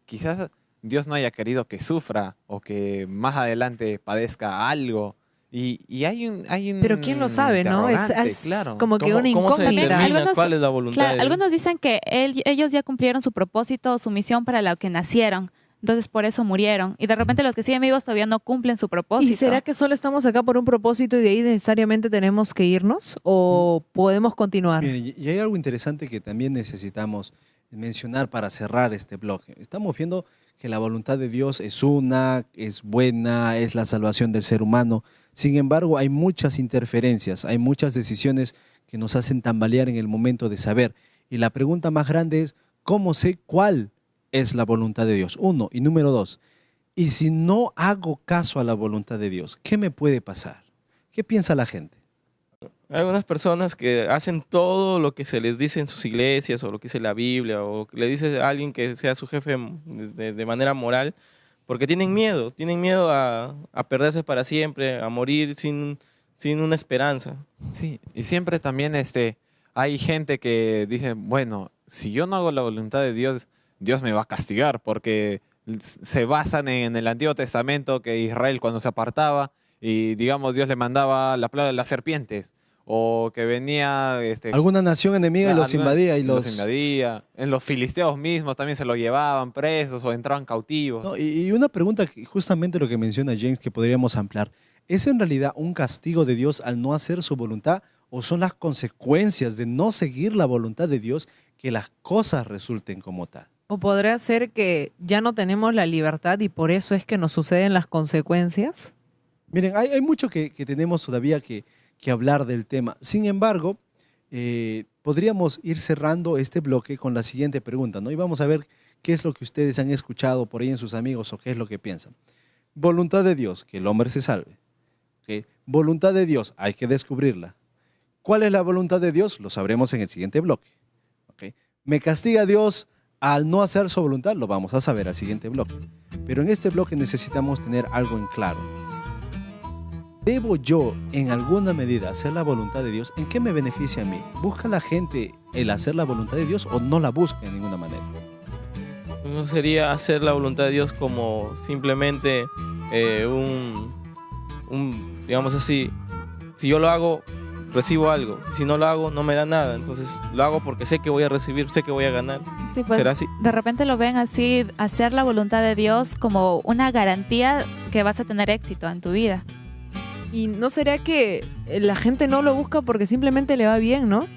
quizás Dios no haya querido que sufra o que más adelante padezca algo. Y hay un Pero quién lo sabe, ¿no? interrogante, Es claro. como que una ¿Cómo se incógnita. determina Algunos- cuál es la voluntad Claro, de Dios? algunos dicen que ellos ya cumplieron su propósito, su misión para la que nacieron. Entonces por eso murieron. Y de repente los que siguen vivos todavía no cumplen su propósito. ¿Y será que solo estamos acá por un propósito y de ahí necesariamente tenemos que irnos? ¿O podemos continuar? Miren, y hay algo interesante que también necesitamos mencionar para cerrar este bloque. Estamos viendo que la voluntad de Dios es una, es buena, es la salvación del ser humano. Sin embargo, hay muchas interferencias, hay muchas decisiones que nos hacen tambalear en el momento de saber. Y la pregunta más grande es, ¿cómo sé cuál es la voluntad de Dios? Uno. Y número dos, ¿y si no hago caso a la voluntad de Dios, qué me puede pasar? ¿Qué piensa la gente? Hay algunas personas que hacen todo lo que se les dice en sus iglesias o lo que dice la Biblia o que le dice a alguien que sea su jefe de manera moral porque tienen miedo a perderse para siempre, a morir sin una esperanza. Sí, y siempre también hay gente que dice, bueno, si yo no hago la voluntad de Dios, Dios me va a castigar, porque se basan en el Antiguo Testamento que Israel cuando se apartaba y digamos Dios le mandaba la plaga de las serpientes, o que venía Alguna nación enemiga y los invadía. invadía. En los filisteos mismos también se lo llevaban presos o entraban cautivos. No, y una pregunta, que justamente lo que menciona James, que podríamos ampliar. ¿Es en realidad un castigo de Dios al no hacer su voluntad o son las consecuencias de no seguir la voluntad de Dios que las cosas resulten como tal? ¿O podría ser que ya no tenemos la libertad y por eso es que nos suceden las consecuencias? Miren, hay mucho que tenemos todavía que hablar del tema. Sin embargo, podríamos ir cerrando este bloque con la siguiente pregunta, ¿no? Y vamos a ver qué es lo que ustedes han escuchado por ahí en sus amigos o qué es lo que piensan. Voluntad de Dios, que el hombre se salve. ¿Okay? Voluntad de Dios, hay que descubrirla. ¿Cuál es la voluntad de Dios? Lo sabremos en el siguiente bloque. ¿Okay? ¿Me castiga Dios al no hacer su voluntad? Lo vamos a saber al siguiente bloque. Pero en este bloque necesitamos tener algo en claro. ¿Debo yo, en alguna medida, hacer la voluntad de Dios? ¿En qué me beneficia a mí? ¿Busca la gente el hacer la voluntad de Dios o no la busca de ninguna manera? No sería hacer la voluntad de Dios como simplemente digamos así, si yo lo hago, recibo algo. Si no lo hago, no me da nada. Entonces lo hago porque sé que voy a recibir, sé que voy a ganar. Sí, pues, ¿Será así? de repente lo ven así, hacer la voluntad de Dios como una garantía que vas a tener éxito en tu vida. ¿Y no será que la gente no lo busca porque simplemente le va bien, no?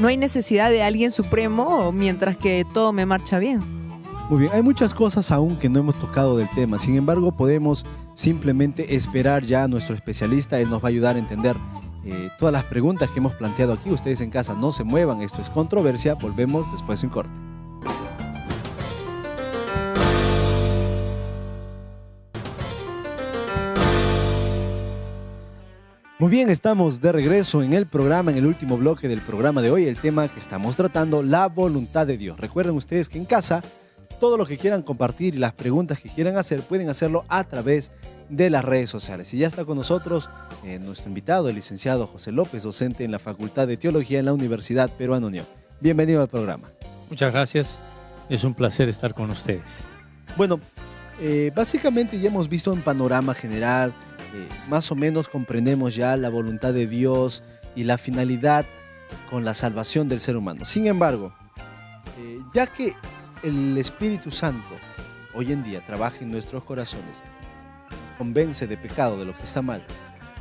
No hay necesidad de alguien supremo mientras que todo me marcha bien. Muy bien, hay muchas cosas aún que no hemos tocado del tema. Sin embargo, podemos simplemente esperar ya a nuestro especialista. Él nos va a ayudar a entender todas las preguntas que hemos planteado aquí. Ustedes en casa no se muevan, esto es Controversia. Volvemos después de un corte. Muy bien, estamos de regreso en el programa, en el último bloque del programa de hoy. El tema que estamos tratando, la voluntad de Dios. Recuerden ustedes que en casa, todo lo que quieran compartir y las preguntas que quieran hacer, pueden hacerlo a través de las redes sociales. Y ya está con nosotros nuestro invitado, el licenciado José López, docente en la Facultad de Teología en la Universidad Peruana Unión. Bienvenido al programa. Muchas gracias, es un placer estar con ustedes. Bueno, básicamente ya hemos visto un panorama general, más o menos comprendemos ya la voluntad de Dios y la finalidad con la salvación del ser humano. Sin embargo, ya que el Espíritu Santo hoy en día trabaja en nuestros corazones, convence de pecado, de lo que está mal,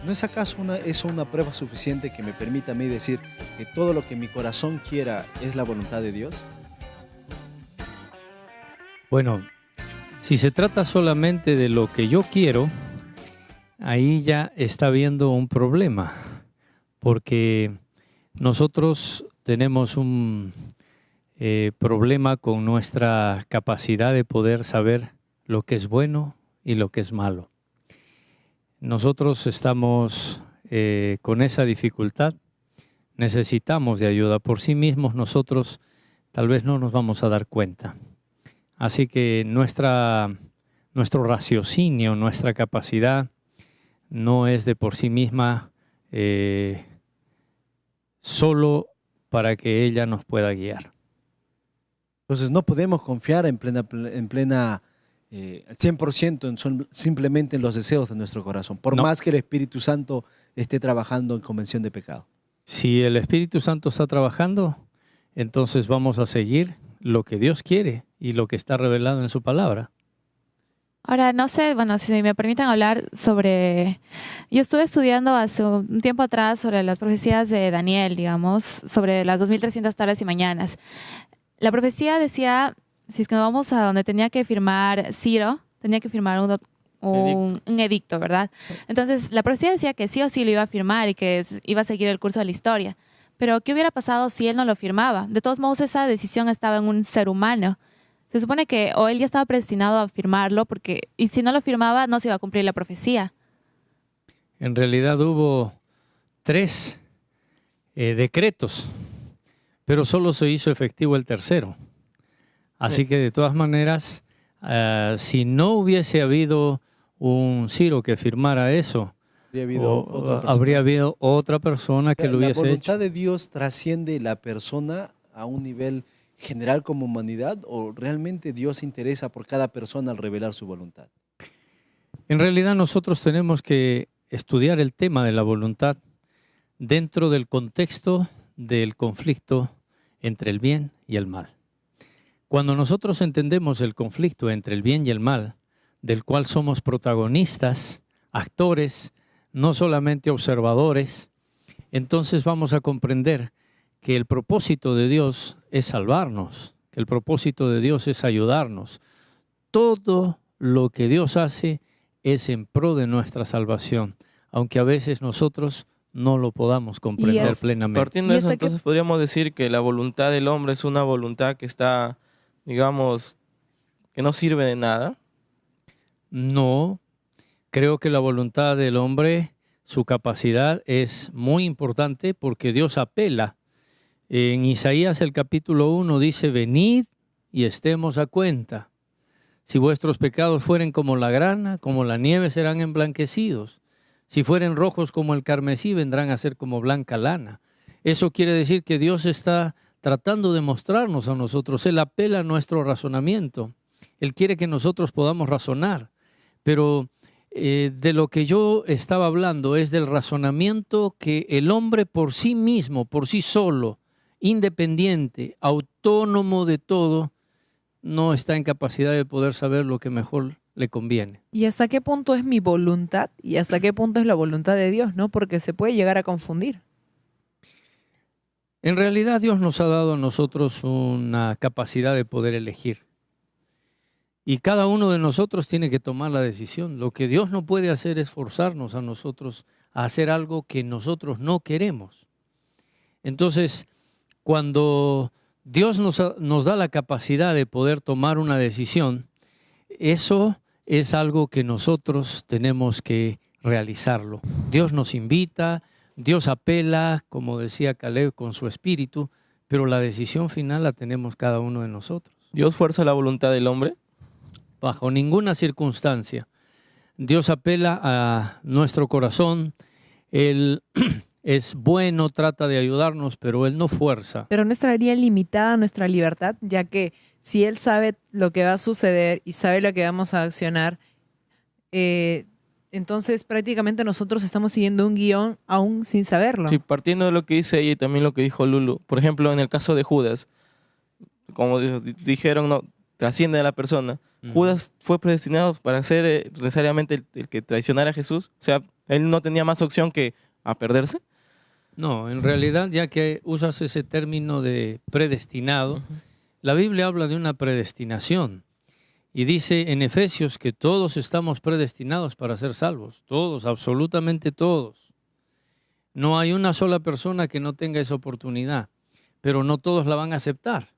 ¿no es acaso eso una prueba suficiente que me permita a mí decir que todo lo que mi corazón quiera es la voluntad de Dios? Bueno, si se trata solamente de lo que yo quiero, ahí ya está habiendo un problema, porque nosotros tenemos un problema con nuestra capacidad de poder saber lo que es bueno y lo que es malo. Nosotros estamos con esa dificultad, necesitamos de ayuda. Por sí mismos nosotros tal vez no nos vamos a dar cuenta. Así que nuestro raciocinio, nuestra capacidad no es de por sí misma solo para que ella nos pueda guiar. Entonces no podemos confiar al 100% simplemente en los deseos de nuestro corazón, por más que el Espíritu Santo esté trabajando en convención de pecado. Si el Espíritu Santo está trabajando, entonces vamos a seguir lo que Dios quiere y lo que está revelado en su palabra. Ahora, no sé, bueno, si me permiten hablar sobre... Yo estuve estudiando hace un tiempo atrás sobre las profecías de Daniel, digamos, sobre las 2300 tardes y mañanas. La profecía decía, si es que nos vamos a donde tenía que firmar Ciro, tenía que firmar un edicto, ¿verdad? Entonces, la profecía decía que sí o sí lo iba a firmar y que iba a seguir el curso de la historia. Pero, ¿qué hubiera pasado si él no lo firmaba? De todos modos, esa decisión estaba en un ser humano. Se supone que o él ya estaba predestinado a firmarlo, y si no lo firmaba, no se iba a cumplir la profecía. En realidad hubo 3 decretos, pero solo se hizo efectivo el tercero. Así que de todas maneras, si no hubiese habido un Ciro que firmara eso, habría habido otra persona que lo hubiese hecho. ¿La voluntad de Dios trasciende la persona a un nivel general como humanidad, o realmente Dios se interesa por cada persona al revelar su voluntad? En realidad nosotros tenemos que estudiar el tema de la voluntad dentro del contexto del conflicto entre el bien y el mal. Cuando nosotros entendemos el conflicto entre el bien y el mal, del cual somos protagonistas, actores, no solamente observadores, entonces vamos a comprender que el propósito de Dios es salvarnos, que el propósito de Dios es ayudarnos. Todo lo que Dios hace es en pro de nuestra salvación, aunque a veces nosotros no lo podamos comprender plenamente. Partiendo de eso, entonces podríamos decir que la voluntad del hombre es una voluntad que está, digamos, que no sirve de nada. No, creo que la voluntad del hombre, su capacidad es muy importante porque Dios apela. En Isaías el capítulo 1 dice, venid y estemos a cuenta. Si vuestros pecados fueren como la grana, como la nieve serán emblanquecidos. Si fueren rojos como el carmesí, vendrán a ser como blanca lana. Eso quiere decir que Dios está tratando de mostrarnos a nosotros. Él apela a nuestro razonamiento. Él quiere que nosotros podamos razonar. Pero de lo que yo estaba hablando es del razonamiento que el hombre por sí mismo, por sí solo, independiente, autónomo de todo, no está en capacidad de poder saber lo que mejor le conviene. ¿Y hasta qué punto es mi voluntad y hasta qué punto es la voluntad de Dios, ¿no? Porque se puede llegar a confundir. En realidad Dios nos ha dado a nosotros una capacidad de poder elegir. Y cada uno de nosotros tiene que tomar la decisión. Lo que Dios no puede hacer es forzarnos a nosotros a hacer algo que nosotros no queremos. Entonces, cuando Dios nos da la capacidad de poder tomar una decisión, eso es algo que nosotros tenemos que realizarlo. Dios nos invita, Dios apela, como decía Caleb, con su espíritu, pero la decisión final la tenemos cada uno de nosotros. ¿Dios fuerza la voluntad del hombre? Bajo ninguna circunstancia. Dios apela a nuestro corazón, Él es bueno, trata de ayudarnos, pero Él no fuerza. Pero no estaría limitada nuestra libertad, ya que si Él sabe lo que va a suceder y sabe lo que vamos a accionar, entonces prácticamente nosotros estamos siguiendo un guión aún sin saberlo. Sí, partiendo de lo que dice ella y también lo que dijo Lulu. Por ejemplo, en el caso de Judas, como dijeron, no, trasciende a la persona. Judas fue predestinado para ser necesariamente el que traicionara a Jesús. O sea, él no tenía más opción que a perderse. No, en realidad, ya que usas ese término de predestinado, la Biblia habla de una predestinación y dice en Efesios que todos estamos predestinados para ser salvos, todos, absolutamente todos. No hay una sola persona que no tenga esa oportunidad, pero no todos la van a aceptar.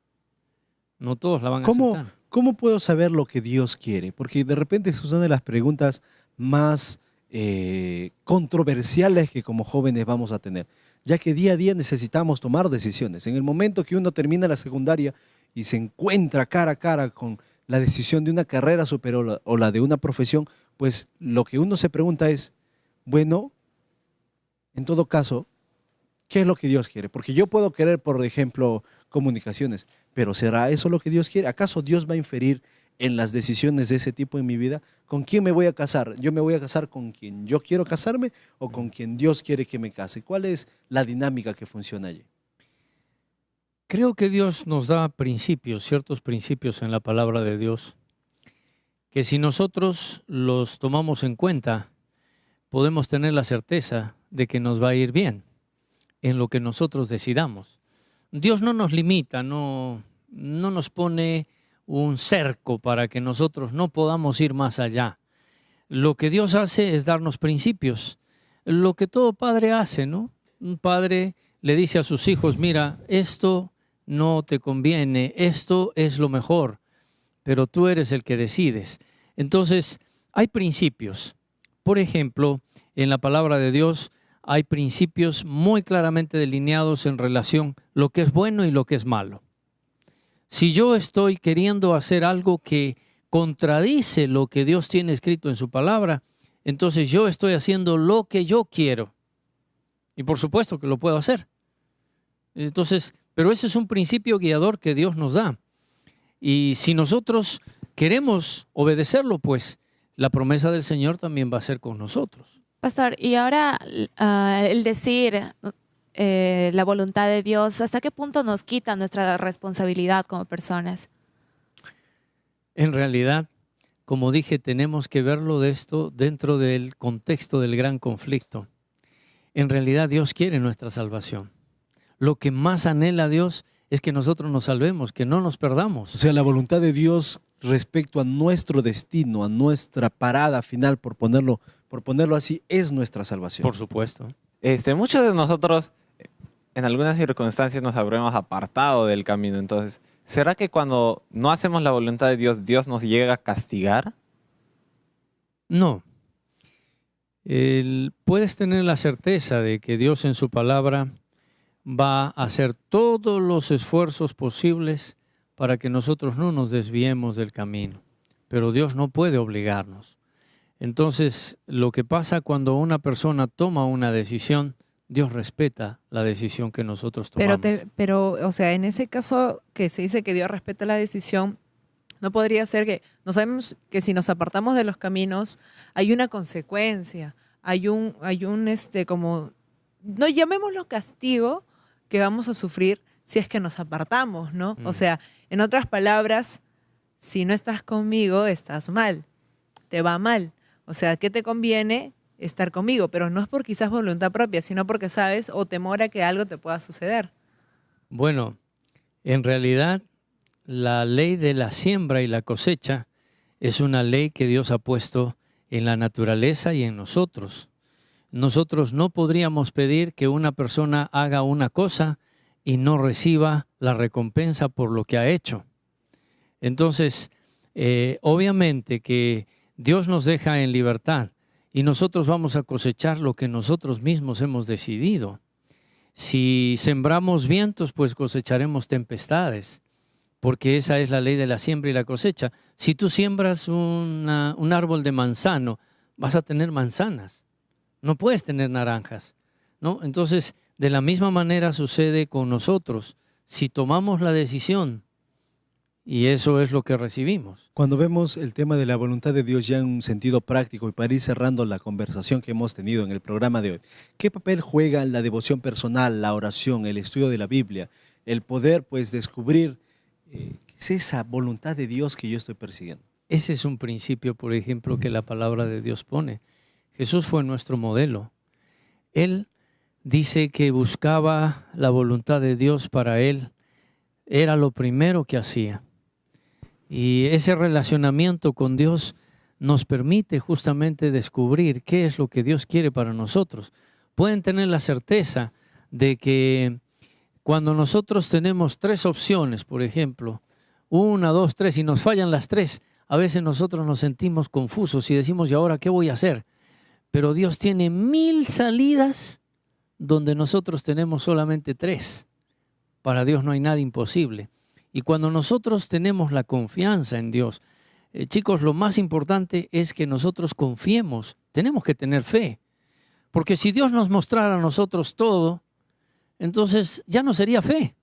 No todos la van a aceptar. ¿Cómo puedo saber lo que Dios quiere? Porque de repente es una de las preguntas más controversiales que como jóvenes vamos a tener, ya que día a día necesitamos tomar decisiones. En el momento que uno termina la secundaria y se encuentra cara a cara con la decisión de una carrera superior o la de una profesión, pues lo que uno se pregunta es, bueno, en todo caso, ¿qué es lo que Dios quiere? Porque yo puedo querer, por ejemplo, comunicaciones, pero ¿será eso lo que Dios quiere? ¿Acaso Dios va a inferir en las decisiones de ese tipo en mi vida? ¿Con quién me voy a casar? ¿Yo me voy a casar con quien yo quiero casarme o con quien Dios quiere que me case? ¿Cuál es la dinámica que funciona allí? Creo que Dios nos da principios, ciertos principios en la palabra de Dios, que si nosotros los tomamos en cuenta, podemos tener la certeza de que nos va a ir bien en lo que nosotros decidamos. Dios no nos limita, no nos pone un cerco para que nosotros no podamos ir más allá. Lo que Dios hace es darnos principios, lo que todo padre hace, ¿no? Un padre le dice a sus hijos, mira, esto no te conviene, esto es lo mejor, pero tú eres el que decides. Entonces, hay principios. Por ejemplo, en la palabra de Dios hay principios muy claramente delineados en relación a lo que es bueno y lo que es malo. Si yo estoy queriendo hacer algo que contradice lo que Dios tiene escrito en su palabra, entonces yo estoy haciendo lo que yo quiero. Y por supuesto que lo puedo hacer. Entonces, pero ese es un principio guiador que Dios nos da. Y si nosotros queremos obedecerlo, pues la promesa del Señor también va a ser con nosotros. Pastor, y ahora el decir la voluntad de Dios, ¿hasta qué punto nos quita nuestra responsabilidad como personas? En realidad, como dije, tenemos que verlo de esto dentro del contexto del gran conflicto. En realidad Dios quiere nuestra salvación. Lo que más anhela Dios es que nosotros nos salvemos, que no nos perdamos. O sea, la voluntad de Dios respecto a nuestro destino, a nuestra parada final, por ponerlo así, es nuestra salvación. Por supuesto. Muchos de nosotros en algunas circunstancias nos habremos apartado del camino. Entonces, ¿será que cuando no hacemos la voluntad de Dios, Dios nos llega a castigar? No. Puedes tener la certeza de que Dios en su palabra va a hacer todos los esfuerzos posibles para que nosotros no nos desviemos del camino. Pero Dios no puede obligarnos. Entonces, lo que pasa cuando una persona toma una decisión, Dios respeta la decisión que nosotros tomamos. Pero, o sea, en ese caso que se dice que Dios respeta la decisión, no podría ser que, no sabemos que si nos apartamos de los caminos, hay una consecuencia, hay un como, no llamémoslo castigo, que vamos a sufrir si es que nos apartamos, ¿no? O sea, en otras palabras, si no estás conmigo, estás mal, te va mal. O sea, ¿qué te conviene estar conmigo? Pero no es por quizás voluntad propia, sino porque sabes o temor a que algo te pueda suceder. Bueno, en realidad, la ley de la siembra y la cosecha es una ley que Dios ha puesto en la naturaleza y en nosotros. Nosotros no podríamos pedir que una persona haga una cosa y no reciba la recompensa por lo que ha hecho. Entonces, obviamente que Dios nos deja en libertad y nosotros vamos a cosechar lo que nosotros mismos hemos decidido. Si sembramos vientos, pues cosecharemos tempestades, porque esa es la ley de la siembra y la cosecha. Si tú siembras un árbol de manzano, vas a tener manzanas, no puedes tener naranjas, ¿no? Entonces, de la misma manera sucede con nosotros. Si tomamos la decisión, y eso es lo que recibimos. Cuando vemos el tema de la voluntad de Dios ya en un sentido práctico y para ir cerrando la conversación que hemos tenido en el programa de hoy, ¿qué papel juega la devoción personal, la oración, el estudio de la Biblia, el poder pues descubrir qué es esa voluntad de Dios que yo estoy persiguiendo? Ese es un principio, por ejemplo, que la palabra de Dios pone. Jesús fue nuestro modelo. Él dice que buscaba la voluntad de Dios para él. Era lo primero que hacía. Y ese relacionamiento con Dios nos permite justamente descubrir qué es lo que Dios quiere para nosotros. Pueden tener la certeza de que cuando nosotros tenemos 3 opciones, por ejemplo, 1, 2, 3, y nos fallan las 3, a veces nosotros nos sentimos confusos y decimos, ¿y ahora qué voy a hacer? Pero Dios tiene 1000 salidas donde nosotros tenemos solamente 3. Para Dios no hay nada imposible. Y cuando nosotros tenemos la confianza en Dios, chicos, lo más importante es que nosotros confiemos. Tenemos que tener fe. Porque si Dios nos mostrara a nosotros todo, entonces ya no sería fe.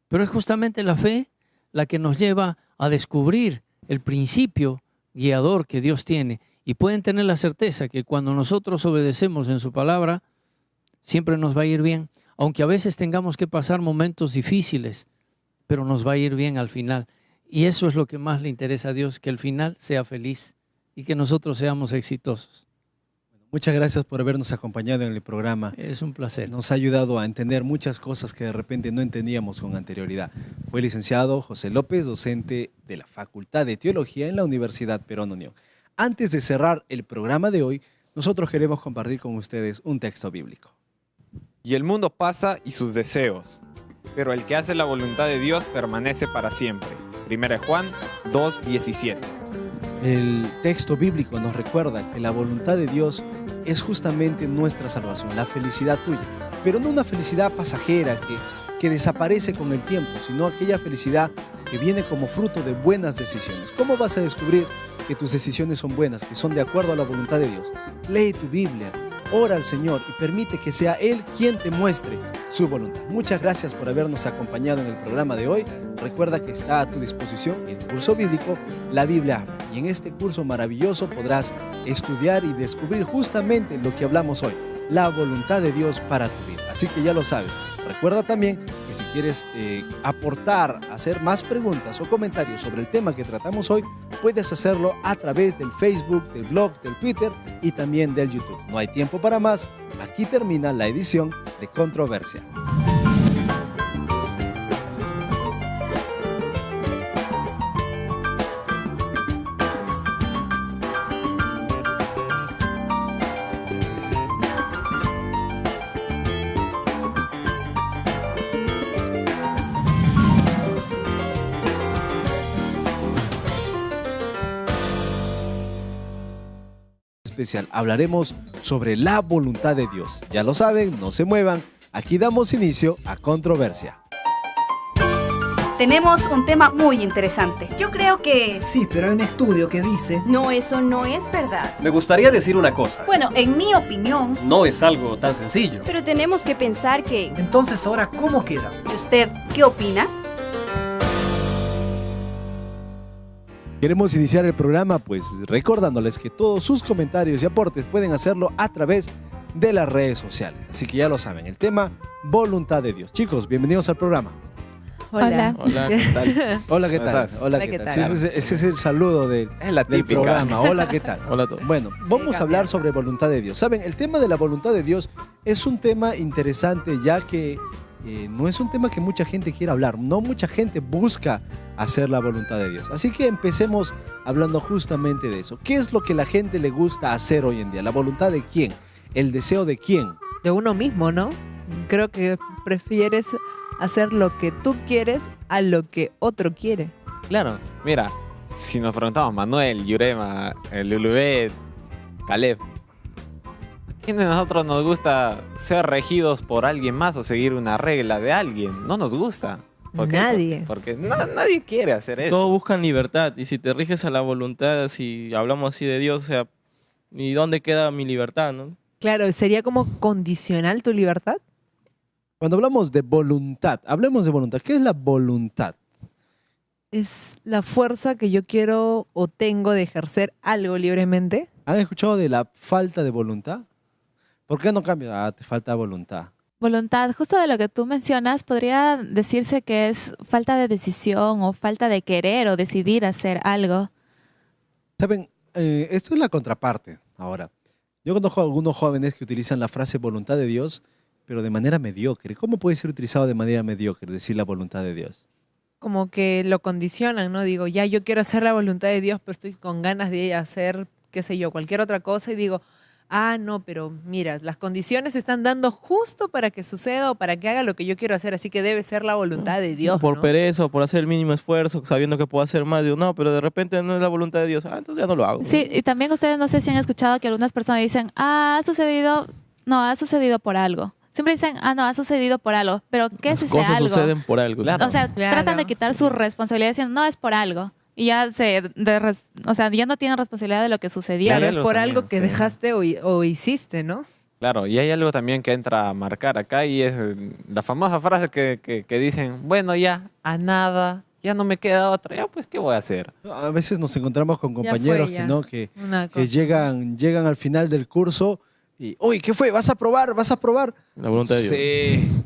Pero es justamente la fe la que nos lleva a descubrir el principio guiador que Dios tiene. Y pueden tener la certeza que cuando nosotros obedecemos en su palabra, siempre nos va a ir bien. Aunque a veces tengamos que pasar momentos difíciles, pero nos va a ir bien al final. Y eso es lo que más le interesa a Dios, que el final sea feliz y que nosotros seamos exitosos. Muchas gracias por habernos acompañado en el programa. Es un placer. Nos ha ayudado a entender muchas cosas que de repente no entendíamos con anterioridad. Fue el licenciado José López, docente de la Facultad de Teología en la Universidad Perón Unión. Antes de cerrar el programa de hoy, nosotros queremos compartir con ustedes un texto bíblico. Y el mundo pasa y sus deseos, pero el que hace la voluntad de Dios permanece para siempre. 1 Juan 2:17. El texto bíblico nos recuerda que la voluntad de Dios es justamente nuestra salvación, la felicidad tuya, pero no una felicidad pasajera que desaparece con el tiempo, sino aquella felicidad que viene como fruto de buenas decisiones. ¿Cómo vas a descubrir que tus decisiones son buenas, que son de acuerdo a la voluntad de Dios? Lee tu Biblia, ora al Señor y permite que sea Él quien te muestre su voluntad. Muchas gracias por habernos acompañado en el programa de hoy. Recuerda que está a tu disposición el curso bíblico La Biblia Habla. Y en este curso maravilloso podrás estudiar y descubrir justamente lo que hablamos hoy, la voluntad de Dios para tu vida. Así que ya lo sabes. Recuerda también que si quieres aportar, hacer más preguntas o comentarios sobre el tema que tratamos hoy, puedes hacerlo a través del Facebook, del blog, del Twitter y también del YouTube. No hay tiempo para más. Aquí termina la edición de Controversia. Especial. Hablaremos sobre la voluntad de Dios. Ya lo saben, no se muevan. Aquí damos inicio a Controversia. Tenemos un tema muy interesante. Yo creo que... Sí, pero hay un estudio que dice... No, eso no es verdad. Me gustaría decir una cosa. Bueno, en mi opinión... No es algo tan sencillo. Pero tenemos que pensar que... Entonces, ¿ahora cómo queda? ¿Y usted qué opina? Queremos iniciar el programa pues recordándoles que todos sus comentarios y aportes pueden hacerlo a través de las redes sociales. Así que ya lo saben, el tema voluntad de Dios. Chicos, bienvenidos al programa. Hola. Hola, ¿qué tal? Hola, ¿qué ¿Cómo tal? estás? Hola, ¿qué tal? Sí, ese es el saludo del Es del programa. Hola, ¿qué tal? Hola a todos. Bueno, vamos a hablar sobre voluntad de Dios. Saben, el tema de la voluntad de Dios es un tema interesante ya que no es un tema que mucha gente quiera hablar. No mucha gente busca hacer la voluntad de Dios. Así que empecemos hablando justamente de eso. ¿Qué es lo que la gente le gusta hacer hoy en día? ¿La voluntad de quién? ¿El deseo de quién? De uno mismo, ¿no? Creo que prefieres hacer lo que tú quieres a lo que otro quiere. Claro, mira, si nos preguntamos Manuel, Yurema, Lulubet, Caleb, ¿Quién de nosotros nos gusta ser regidos por alguien más o seguir una regla de alguien? No nos gusta. ¿Por qué? Nadie. Porque nadie quiere hacer eso. Todos buscan libertad y si te riges a la voluntad, si hablamos así de Dios, o sea, ¿y dónde queda mi libertad, no? Claro, ¿sería como condicional tu libertad? Cuando hablamos de voluntad, hablemos de voluntad. ¿Qué es la voluntad? Es la fuerza que yo quiero o tengo de ejercer algo libremente. ¿Han escuchado de la falta de voluntad? ¿Por qué no cambia? Ah, te falta voluntad. Voluntad, justo de lo que tú mencionas, podría decirse que es falta de decisión o falta de querer o decidir hacer algo. Saben, esto es la contraparte. Ahora, yo conozco a algunos jóvenes que utilizan la frase voluntad de Dios, pero de manera mediocre. ¿Cómo puede ser utilizado de manera mediocre, decir la voluntad de Dios? Como que lo condicionan, ¿no? Digo, ya yo quiero hacer la voluntad de Dios, pero estoy con ganas de hacer, qué sé yo, cualquier otra cosa y digo, ah, no, pero mira, las condiciones se están dando justo para que suceda o para que haga lo que yo quiero hacer, así que debe ser la voluntad de Dios, Por ¿no? pereza o por hacer el mínimo esfuerzo, sabiendo que puedo hacer más. Digo, no, pero de repente no es la voluntad de Dios. Ah, entonces ya no lo hago. Sí, y también ustedes no sé si han escuchado que algunas personas dicen, ah, ha sucedido por algo. Siempre dicen, ah, no, ha sucedido por algo. Pero ¿qué es Las ese cosas algo? suceden por algo. O sea, Claro. tratan de quitar su responsabilidad diciendo, no, es por algo. Y ya o sea, ya no tienen responsabilidad de lo que sucedió. Claro, algo es por también, algo que sí. dejaste o hiciste, ¿no? Claro, y hay algo también que entra a marcar acá y es la famosa frase que dicen, bueno, ya, a nada, ya no me queda otra, ya pues, ¿qué voy a hacer? A veces nos encontramos con Ya compañeros fue, que, ya. ¿no? que Una que cosa. llegan al final del curso y, uy, ¿qué fue? ¿Vas a probar? ¿Vas a probar? La voluntad de Dios. Sí,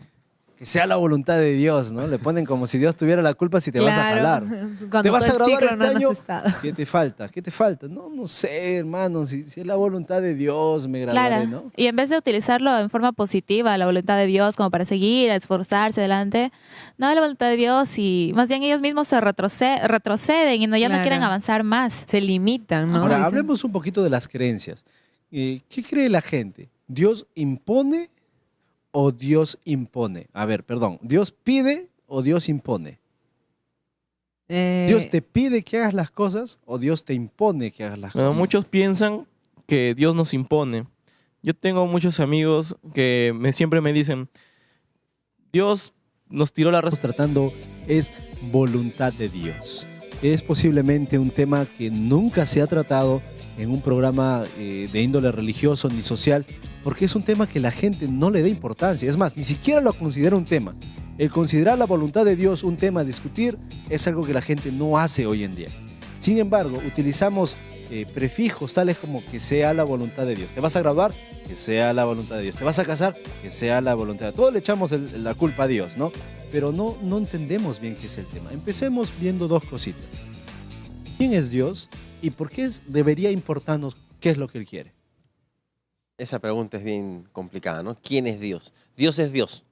que sea la voluntad de Dios, ¿no? Le ponen como si Dios tuviera la culpa si te vas a jalar. Cuando ¿Te vas a todo el graduar ciclo este no has año? estado. ¿Qué te falta? ¿Qué te falta? No sé, hermano, si es la voluntad de Dios, me graduaré, Claro. ¿no? Y en vez de utilizarlo en forma positiva, la voluntad de Dios, como para seguir, esforzarse adelante, no la voluntad de Dios y más bien ellos mismos se retroceden y ya no Claro. quieren avanzar más. Se limitan, ¿no? Ahora, Dicen, hablemos un poquito de las creencias. ¿Qué cree la gente? ¿Dios impone o Dios impone? A ver, perdón, ¿Dios pide o Dios impone? ¿Dios te pide que hagas las cosas o Dios te impone que hagas las Bueno, cosas? muchos piensan que Dios nos impone. Yo tengo muchos amigos que siempre me dicen, Dios nos tiró la Estamos tratando es voluntad de Dios. Es posiblemente un tema que nunca se ha tratado en un programa de índole religioso ni social, porque es un tema que la gente no le da importancia. Es más, ni siquiera lo considera un tema. El considerar la voluntad de Dios un tema a discutir es algo que la gente no hace hoy en día. Sin embargo, utilizamos prefijos tales como que sea la voluntad de Dios. ¿Te vas a graduar? Que sea la voluntad de Dios. ¿Te vas a casar? Que sea la voluntad de Dios. Todos le echamos la culpa a Dios, ¿no? Pero no entendemos bien qué es el tema. Empecemos viendo dos cositas. ¿Quién es Dios y por qué debería importarnos qué es lo que Él quiere? Esa pregunta es bien complicada, ¿no? ¿Quién es Dios? Dios es Dios.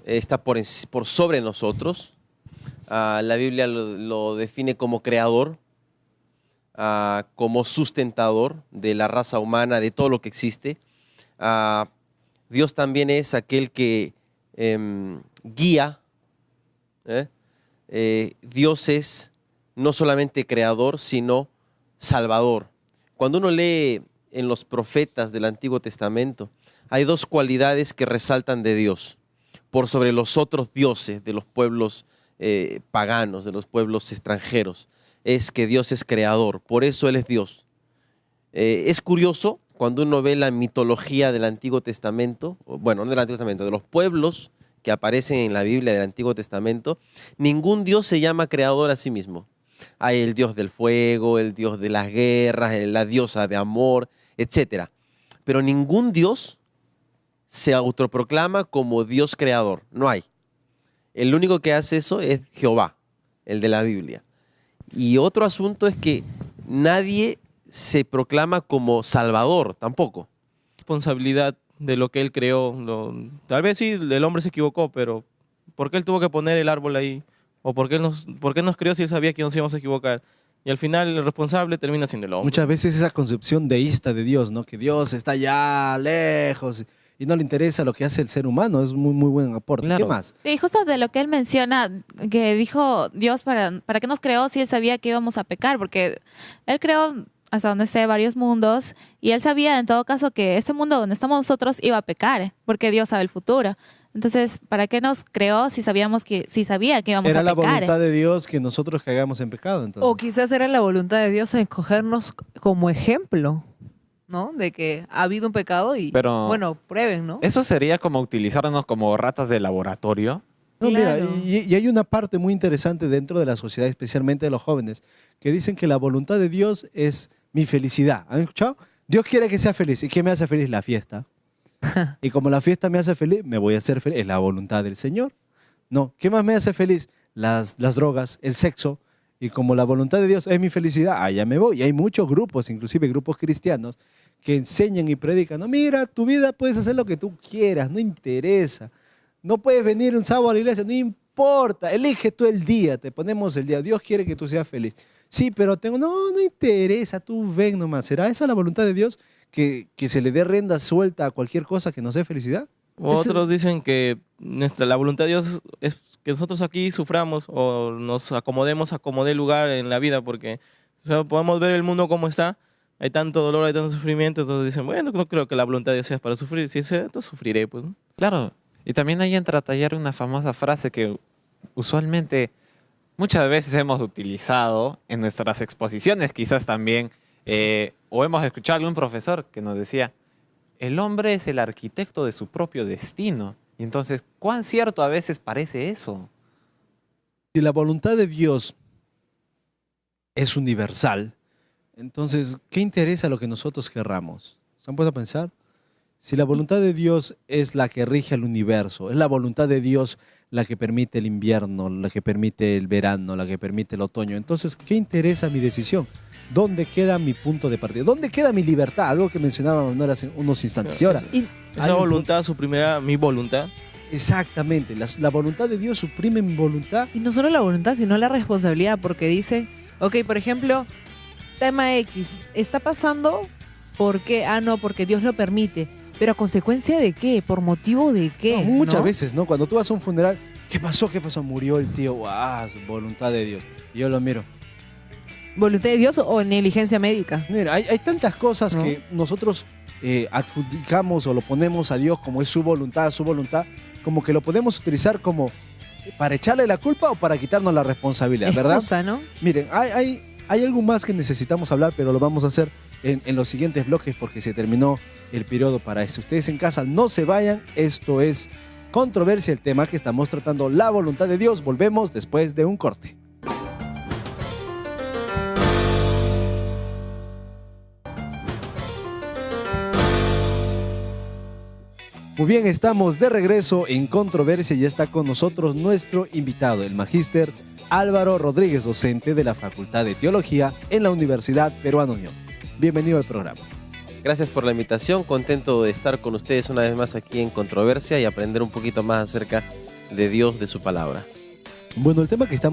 Está por sobre nosotros. La Biblia lo define como creador, como sustentador de la raza humana, de todo lo que existe. Dios también es aquel que guía. Dios es no solamente creador, sino salvador. Cuando uno lee en los profetas del Antiguo Testamento, hay dos cualidades que resaltan de Dios por sobre los otros dioses de los pueblos paganos, de los pueblos extranjeros. Es que Dios es creador, por eso Él es Dios. Es curioso cuando uno ve la mitología del Antiguo Testamento, bueno, no del Antiguo Testamento, de los pueblos que aparecen en la Biblia del Antiguo Testamento, ningún Dios se llama creador a sí mismo. Hay el Dios del fuego, el Dios de las guerras, la diosa de amor, etc. Pero ningún Dios se autoproclama como Dios creador, no hay. El único que hace eso es Jehová, el de la Biblia. Y otro asunto es que nadie se proclama como Salvador tampoco. responsabilidad de lo que Él creó. Tal vez sí, el hombre se equivocó, pero ¿por qué Él tuvo que poner el árbol ahí? ¿O por qué nos creó si Él sabía que nos íbamos a equivocar? Y al final el responsable termina siendo el hombre. Muchas veces esa concepción deísta de Dios, ¿no? Que Dios está allá lejos y no le interesa lo que hace el ser humano. Es muy buen aporte. Claro. ¿Qué más? Sí, justo de lo que él menciona, que dijo Dios para qué nos creó si él sabía que íbamos a pecar, porque él creó, hasta donde sé, varios mundos, y él sabía en todo caso que ese mundo donde estamos nosotros iba a pecar, porque Dios sabe el futuro. Entonces, ¿para qué nos creó si sabía que íbamos Era a la pecar? voluntad de Dios que nosotros caigamos en pecado. Entonces. O quizás era la voluntad de Dios escogernos como ejemplo, ¿no? De que ha habido un pecado y, Pero- bueno, prueben, ¿no? Eso sería como utilizarnos como ratas de laboratorio. No, mira, Claro. y hay una parte muy interesante dentro de la sociedad, especialmente de los jóvenes, que dicen que la voluntad de Dios es mi felicidad. ¿Han escuchado? Dios quiere que sea feliz. ¿Y qué me hace feliz? La fiesta. Y como la fiesta me hace feliz, me voy a hacer feliz. Es la voluntad del Señor. No, ¿qué más me hace feliz? Las drogas, el sexo. Y como la voluntad de Dios es mi felicidad, allá me voy. Y hay muchos grupos, inclusive grupos cristianos, que enseñan y predican. No, mira, tu vida puedes hacer lo que tú quieras, no interesa. No puedes venir un sábado a la iglesia, no importa. Elige tú el día, te ponemos el día. Dios quiere que tú seas feliz. Sí, pero no interesa, tú ven nomás. ¿Será esa la voluntad de Dios? Que se le dé rienda suelta a cualquier cosa que nos dé felicidad. Otros dicen que la voluntad de Dios es que nosotros aquí suframos o nos acomode lugar en la vida, porque o sea, podemos ver el mundo como está, hay tanto dolor, hay tanto sufrimiento, entonces dicen, bueno, no creo que la voluntad de Dios sea para sufrir, si es entonces sufriré, pues, ¿no? Claro. Y también ahí entra a tallar una famosa frase que usualmente muchas veces hemos utilizado en nuestras exposiciones, quizás también, o hemos escuchado a algún profesor que nos decía, el hombre es el arquitecto de su propio destino. Y entonces, ¿cuán cierto a veces parece eso? Si la voluntad de Dios es universal, entonces, ¿qué interesa lo que nosotros querramos? ¿Se han puesto a pensar? Si la voluntad de Dios es la que rige el universo, es la voluntad de Dios la que permite el invierno, la que permite el verano, la que permite el otoño, entonces, ¿qué interesa mi decisión? ¿Dónde queda mi punto de partida? ¿Dónde queda mi libertad? Algo que mencionaba Manuel hace unos instantes. Y ahora, Esa voluntad suprimirá mi voluntad. Exactamente, la voluntad de Dios suprime mi voluntad. Y no solo la voluntad, sino la responsabilidad, porque dicen, ok, por ejemplo, tema X, está pasando, ¿por qué? Ah, no, porque Dios lo permite. ¿Pero a consecuencia de qué? ¿Por motivo de qué? No, muchas ¿no? veces, ¿no? Cuando tú vas a un funeral, ¿qué pasó? ¿Qué pasó? Murió el tío. ¡Guau! Voluntad de Dios. Y yo lo miro. ¿Voluntad de Dios o negligencia médica? Mira, hay tantas cosas ¿No? que nosotros adjudicamos o lo ponemos a Dios como es su voluntad, como que lo podemos utilizar como para echarle la culpa o para quitarnos la responsabilidad, ¿verdad? Excusa, ¿no? Miren, hay algo más que necesitamos hablar, pero lo vamos a hacer en los siguientes bloques porque se terminó el periodo para esto. Ustedes en casa no se vayan, esto es Controversia, el tema que estamos tratando, la voluntad de Dios. Volvemos después de un corte. Muy bien, estamos de regreso en Controversia y está con nosotros nuestro invitado, el magíster Álvaro Rodríguez, docente de la Facultad de Teología en la Universidad Peruana Unión. Bienvenido al programa. Gracias por la invitación, contento de estar con ustedes una vez más aquí en Controversia y aprender un poquito más acerca de Dios, de su palabra. Bueno, el tema que estamos